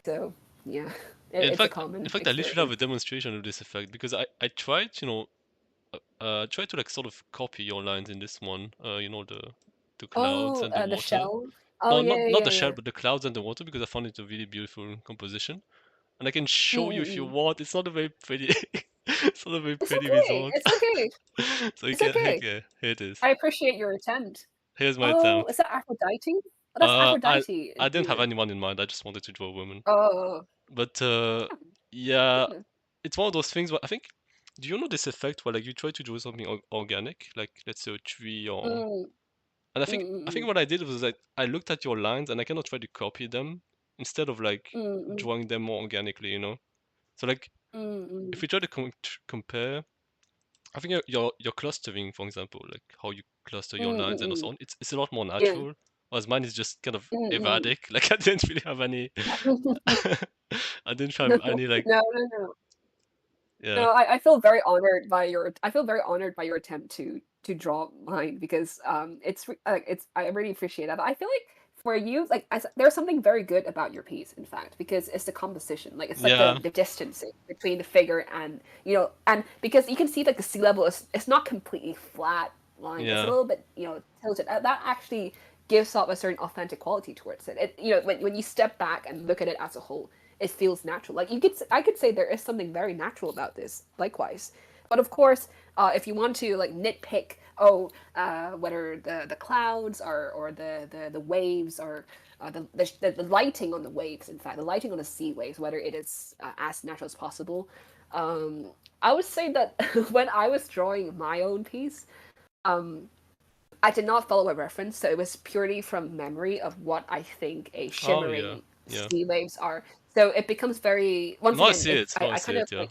So yeah, in it's a fact, common I literally have experience. a demonstration of this effect because I tried, tried to like sort of copy your lines in this one. The clouds Oh, and the the water. shell. Oh No, yeah, not yeah, the yeah, shell, yeah. but the clouds and the water because I found it a really beautiful composition. And I can show you if you Mm-mm-mm. want. It's not a very pretty, it's not a very It's pretty okay. result. It's okay. So you It's can, okay. okay, here it is. I appreciate your attempt. Here's my Oh, attempt. is that Aphrodite? Oh, that's I Aphrodite I didn't have Venus. anyone in mind. I just wanted to draw a woman. Oh, But yeah, goodness. it's one of those things where I think. Do you know this effect where like you try to draw something organic, like let's say a tree or. Mm, And I think mm, what I did was like I looked at your lines and I kind of tried to copy them instead of like mm, mm, drawing them more organically. So like mm, if mm, we try to compare, I think your clustering, for example, like how you cluster your mm, mm, lines and so mm. on, it's a lot more Yeah. natural. Whereas mine is just kind of Mm, mm. erratic. Like I didn't really have any. I didn't have No, any like no, no, no. yeah No, I feel very honored by your I feel very honored by your attempt to draw mine because it's I really appreciate that. But I feel like for you, like there's something very good about your piece, in fact, because it's the composition. Like it's like yeah the distancing between the figure and and because you can see like the sea level is it's not completely flat line. It's a yeah little bit tilted. That actually gives off a certain authentic quality towards it. When you step back and look at it as a whole, it feels natural. Like I could say there is something very natural about this. Likewise, but of course, if you want to like nitpick, whether the clouds or the waves or the lighting on the waves, in fact, the lighting on the sea waves, whether it is as natural as possible, um, I would say that when I was drawing my own piece, I did not follow a reference, so it was purely from memory of what I think a oh yeah shimmering yeah. sea waves are. So it becomes very once No, I again, see it. No, I I see kind of it. Yeah like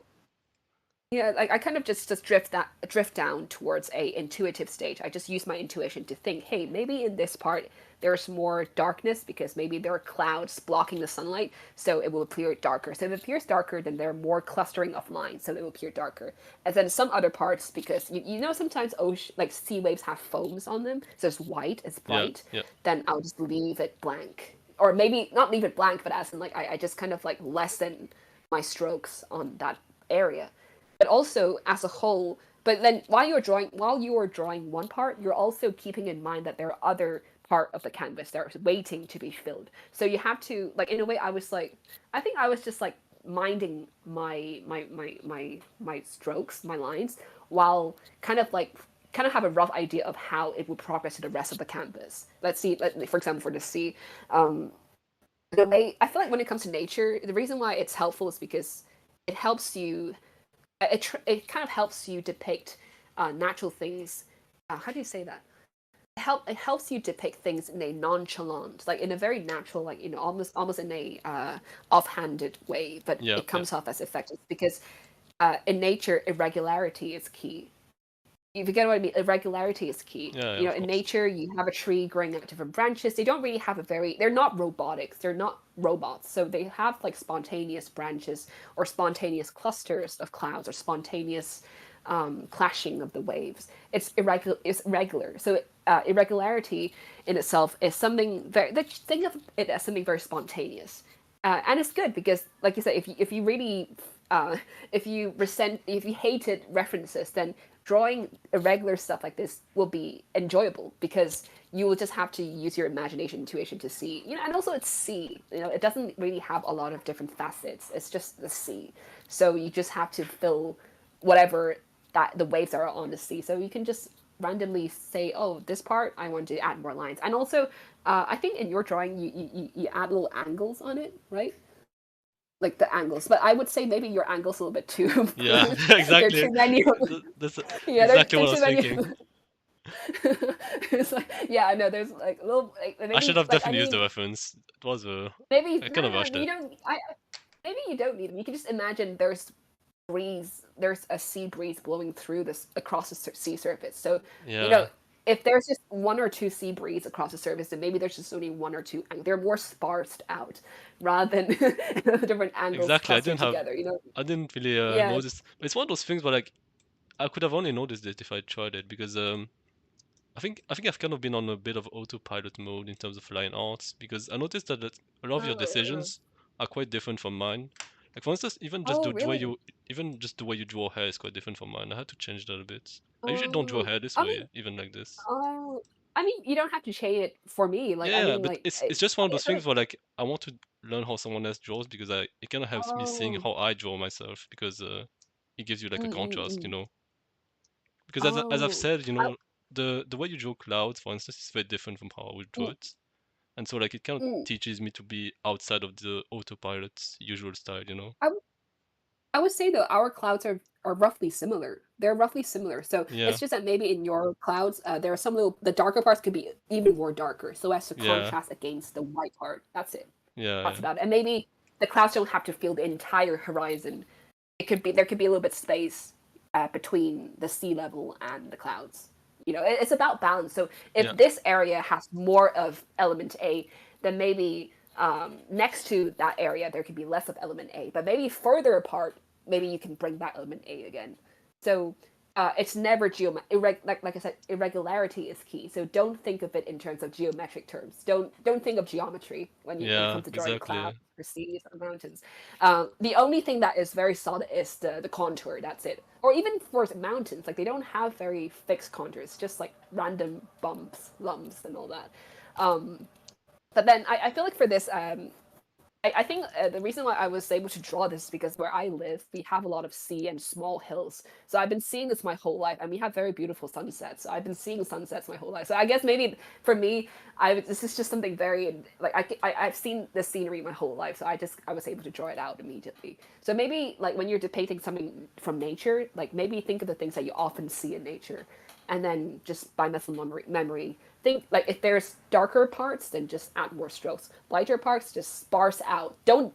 yeah, like I kind of just drift down towards a intuitive stage. I just use my intuition to think, hey, maybe in this part there's more darkness because maybe there are clouds blocking the sunlight, so it will appear darker. So if it appears darker, then there are more clustering of lines, so it will appear darker. And then some other parts, because sometimes ocean like sea waves have foams on them, so it's white, it's yeah bright. yeah Then I'll just leave it blank, or maybe not leave it blank, but as in like I just kind of like lessen my strokes on that area, but also as a whole. But then while you are drawing one part, you're also keeping in mind that there are other part of the canvas that are waiting to be filled. So you have to like in a way I think I was just like minding my strokes, my lines, while kind of have a rough idea of how it would progress to the rest of the canvas. For example, for the sea, the way I feel like when it comes to nature, the reason why it's helpful is because it helps you it kind of helps you depict natural things. How do you say that? It helps you depict things in a nonchalant, like in a very natural, like almost in a offhanded way, but yeah it yeah comes off as effective because in nature irregularity is key. If you get what I mean, irregularity is key. yeah yeah. Of In course. nature, you have a tree growing out different branches. They don't really have they're not robotics. They're not robots. So they have like spontaneous branches or spontaneous clusters of clouds or spontaneous clashing of the waves. It's irregular. It's regular. So irregularity in itself is something very. Think of it as something very spontaneous, and it's good because, like you said, if you really if you hated references, then drawing irregular stuff like this will be enjoyable because you will just have to use your imagination, intuition to see, and also it's sea, it doesn't really have a lot of different facets. It's just the sea. So you just have to fill whatever that the waves are on the sea. So you can just randomly say, oh, this part I want to add more lines. And also, I think in your drawing you add little angles on it, right? Like the angles, but I would say maybe your angles a little bit too. Yeah, There are exactly. too many. That's Yeah, exactly there what are I too was many. thinking. It's like, yeah, I know. There's like a little, like I should maybe, have like I definitely used the mean, reference. It was maybe I no, kind of no, rushed no. You it. don't. Maybe you don't need them. You can just imagine there's a sea breeze blowing through this across the sea surface. So Yeah, if there's just one or two sea breeze across the surface, then maybe there's just only one or two. They're more sparsed out rather than different angles exactly. clustered together. I didn't really Yeah. notice. It's one of those things where like I could have only noticed it if I tried it because I think I've kind of been on a bit of autopilot mode in terms of line arts because I noticed that a lot of your Oh, decisions are quite different from mine. Like for instance, oh, really? even just the way you draw hair is quite different from mine. I had to change that a bit. I usually don't draw Oh, hair this I mean, way, even like this. oh, I mean, you don't have to change it for me. Like, I Yeah, mean, but like, it's just one of I those feel things like, where like I want to learn how someone else draws because it kind of helps me seeing oh, how I draw myself because it gives you like a mm, mm, contrast, mm. Because as I've Oh, said, I, the way you draw clouds, for instance, is very different from how I would draw mm, it. And so like it kind of mm. teaches me to be outside of the autopilot's usual style. I, I would say though our clouds are roughly similar. They're roughly similar. So Yeah, it's just that maybe in your clouds, there are some little the darker parts could be even more darker, so as to yeah, contrast against the white part. That's it. yeah, That's yeah, about it. And maybe the clouds don't have to fill the entire horizon. There could be a little bit space between the sea level and the clouds. It's about balance. So yeah, if this area has more of element A, then maybe next to that area there could be less of element A. But maybe further apart, maybe you can bring that element A again. So it's never like I said, irregularity is key. So don't think of it in terms of geometric terms. Don't think of geometry when it yeah, comes to drawing exactly. clouds or seas or mountains. The only thing that is very solid is the contour. That's it. Or even for mountains, like they don't have very fixed contours, just like random bumps, lumps, and all that. But then I feel like for this, I think the reason why I was able to draw this is because where I live, we have a lot of sea and small hills. So I've been seeing this my whole life, and we have very beautiful sunsets. So I've been seeing sunsets my whole life. So I guess maybe for me, this is just something very like I've seen this scenery my whole life. So I was able to draw it out immediately. So maybe like when you're depicting something from nature, like maybe think of the things that you often see in nature, and then just by muscle memory think like if there's darker parts, then just add more strokes. Lighter parts, just sparse out. Don't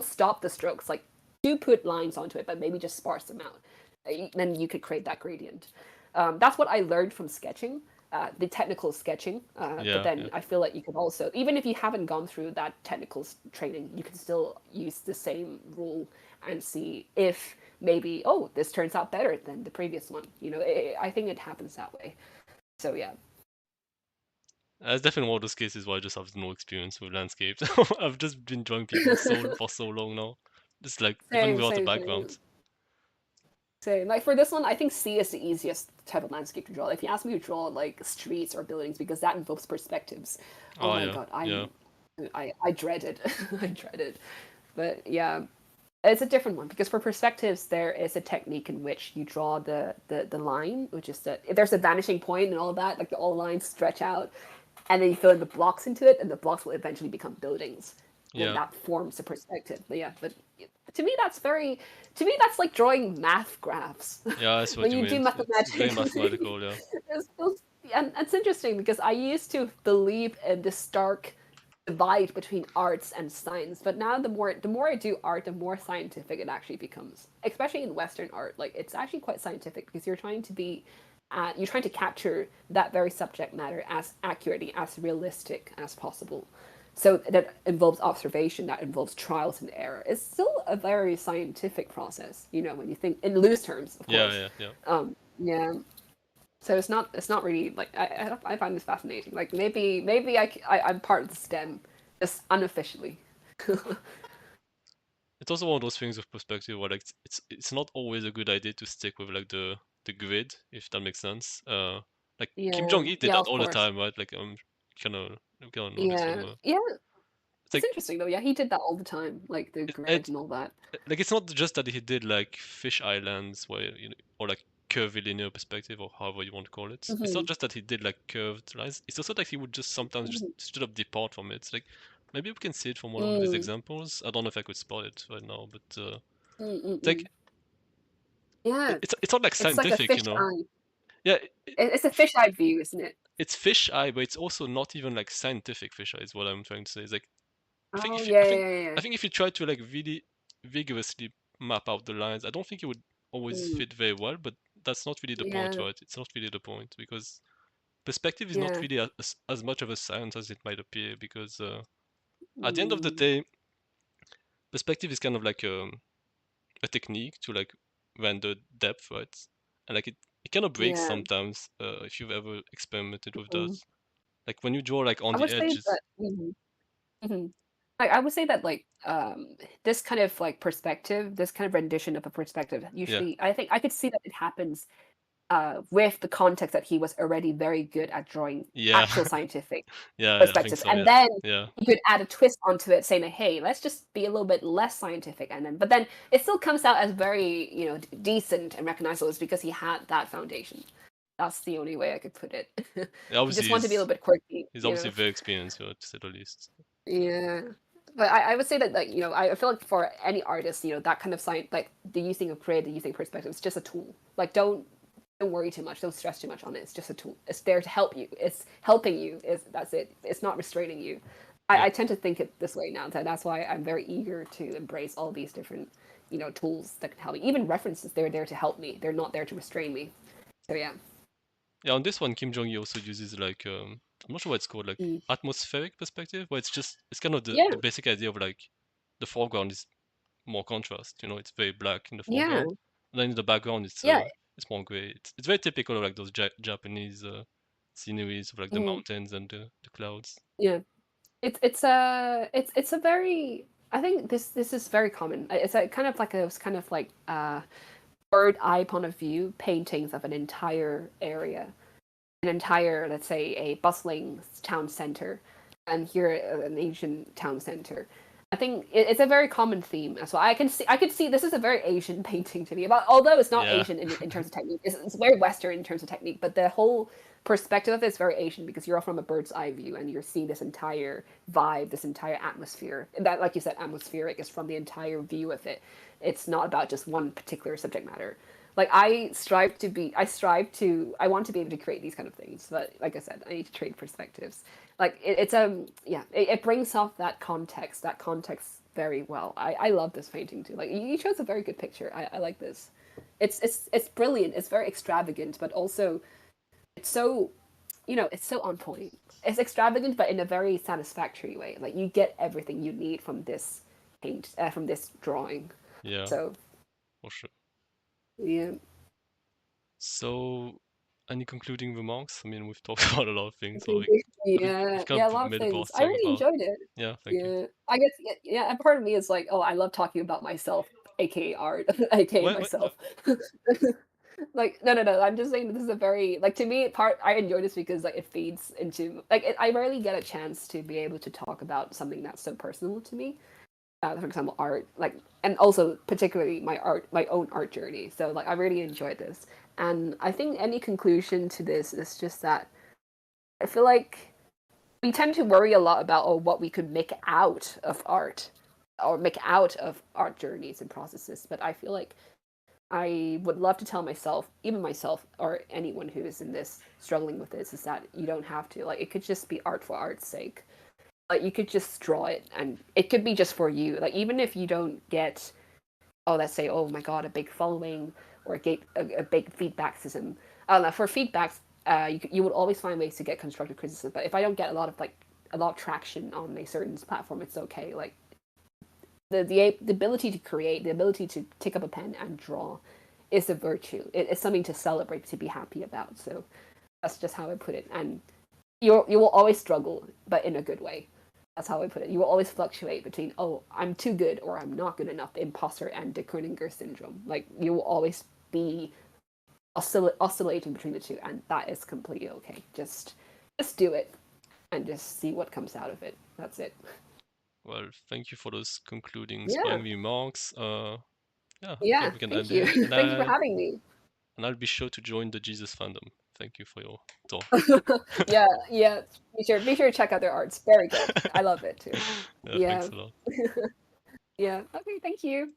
stop the strokes. Like do put lines onto it, but maybe just sparse them out. Then you could create that gradient. That's what I learned from sketching, the technical sketching. But Yeah, then yeah, I feel like you could also, even if you haven't gone through that technical training, you can still use the same rule and see if maybe, oh, this turns out better than the previous one. I think it happens that way. So yeah. it's definitely one of those cases where I just have no experience with landscapes. I've just been drawing people for so long now, just like even Same, without a same, background. same. Same. Like for this one, I think sea is the easiest type of landscape to draw. If you ask me to draw like streets or buildings, because that involves perspectives, oh Oh my yeah, god, yeah, I dread it. I dread it. But yeah, it's a different one because for perspectives, there is a technique in which you draw the line, which is there's a vanishing point and all of that, like all lines stretch out, and then you fill in the blocks into it, and the blocks will eventually become buildings. And then yeah, that forms a perspective. But yeah, but to me that's like drawing math graphs. yeah. That's what When you you do mean. It's very mathematics, mathematical. Yeah, and it's interesting because I used to believe in this stark divide between arts and science, but now the more I do art, the more scientific it actually becomes. Especially in Western art, like it's actually quite scientific because you're trying to capture that very subject matter as accurately, as realistic as possible. So that involves observation, that involves trials and error. It's still a very scientific process, when you think in loose terms, of yeah, course. yeah, yeah. Yeah. So it's not really like I find this fascinating. Like maybe I'm part of the STEM, just unofficially. It's also one of those things with perspective where like it's not always a good idea to stick with like the grid, if that makes sense. Like Kim Yeah. Jong Il did Yeah, that of all the course. time, right? Like kind of notice him. Yeah. Yeah. It's It's like interesting though. Yeah, he did that all the time, like the grid it and all that. like it's not just that he did like fish islands where or like curvy linear perspective or however you want to call it. It's not Hmm. just that he did like curved lines. It's also that he would just sometimes just Hmm. straight up depart from it. It's like maybe we can see it from one of these Mm. examples. I don't know if I could spot it right now, but it's Mm-mm-mm. like Yeah, it's not like it's like a scientific, fish eye. Yeah, It's a fish eye view, isn't it? it's fish eye, but it's also not even like scientific fish eye. Is what I'm trying to say. It's like Oh yeah, yeah, yeah, I yeah. think if you try to like really vigorously map out the lines, I don't think it would always Mm. fit very well. But that's not really the point, Yeah, right? It's not really the point because perspective is not yeah. really as much of a science as it might appear. Because at the end of the Mm. day, perspective is kind of like a technique to like render depth, right? And like it kind of breaks Yeah. sometimes if you've ever experimented with Mm. those. Like when you draw like on I the would say edges. that. Hmm. I would say that like this kind of like perspective, this kind of rendition of a perspective, Yeah, usually I think I could see that it happens with the context that he was already very good at drawing yeah, actual scientific yeah. I think perspectives, so. and Yeah, then yeah, you could add a twist onto it, saying, like, "Hey, let's just be a little bit less scientific," and then, but then it still comes out as very, decent and recognizable, is because he had that foundation. That's the only way I could put it. yeah. You just Obviously, want to be a little bit quirky, he's obviously very experienced, to say the least. Yeah. But I would say that, like, I feel like for any artist, that kind of science, like the using of grid, the using perspective, it's just a tool. Like, don't worry too much, don't stress too much on it. It's just a tool. It's there to help you. It's helping you. That's it. It's not restraining you. Yeah, I tend to think it this way now. That's why I'm very eager to embrace all these different, tools that can help me. Even references, they're there to help me. They're not there to restrain me. So yeah. yeah. On this one, Kim Jong Il also uses like I'm not sure what it's called, like Mm. atmospheric perspective, where it's kind of Yeah. the basic idea of like the foreground is more contrast. It's very black in the Yeah. foreground, and then in the background Yeah. it's more gray. It's very typical of like those Japanese sceneries of like the Mhm. mountains and the clouds. Yeah. It's a very, I think this is very common. It's a kind of like bird eye point of view paintings of an entire area, an entire, let's say, a bustling town center, and here an Asian town center. I think it's a very common theme as well. I could see this is a very Asian painting to me. But although it's not Yeah, Asian in terms of technique, it's very Western in terms of technique. But the whole perspective of it is very Asian because you're all from a bird's eye view and you're seeing this entire vibe, this entire atmosphere. That, like you said, atmospheric is from the entire view of it. It's not about just one particular subject matter. Like I want to be able to create these kind of things. But like I said, I need to trade perspectives. Like it brings off that context very well. I love this painting too. Like you chose a very good picture. I like this. It's brilliant. It's very extravagant, but also it's so, it's so on point. It's extravagant, but in a very satisfactory way. Like you get everything you need from this from this drawing. yeah, So for sure. yeah. So, any concluding remarks? I mean, we've talked about a lot of things, so Yeah, we've kind yeah, a of lot of made a broad things. I stroke really about. enjoyed it. Yeah, thank you. Yeah, I guess. Yeah, yeah, and part of me is like, oh, I love talking about myself, aka art, aka Well, myself. Like, no, no, no. I'm just saying this is a very, like, to me, I enjoy this because like it feeds into, like, I rarely get a chance to be able to talk about something that's so personal to me. For example, art, like, and also particularly my own art journey. So like, I really enjoyed this, and I think any conclusion to this is just that I feel like we tend to worry a lot about, oh, what we could make out of art or make out of art journeys and processes, but I feel like I would love to tell myself, even myself or anyone who is in this struggling with this, is that you don't have to. Like, it could just be art for art's sake. Like, you could just draw it and it could be just for you. Like, even if you don't get, oh, let's say, oh my god, a big following or a big feedback system. I don't know. For feedbacks, you would always find ways to get constructive criticism. But if I don't get a lot of traction on a certain platform, it's okay. Like the ability to create, the ability to take up a pen and draw, is a virtue. It's something to celebrate, to be happy about. So that's just how I put it. And you will always struggle, but in a good way. That's how I put it. You will always fluctuate between, oh, I'm too good or I'm not good enough, the imposter and the Kroninger syndrome. Like, you will always be oscillating between the two, and that is completely okay. Just do it and just see what comes out of it. That's it. Well, thank you for those concluding Yeah. spring remarks. Yeah, I Yeah. think we can Thank end you. here, and Thank you for having me. I'll be sure to join the Jesus fandom. Thank you for your talk. Yeah. Yeah. Be sure to check out their arts. Very good. I love it too. Yeah, Yeah. thanks a lot. Yeah. Okay. Thank you.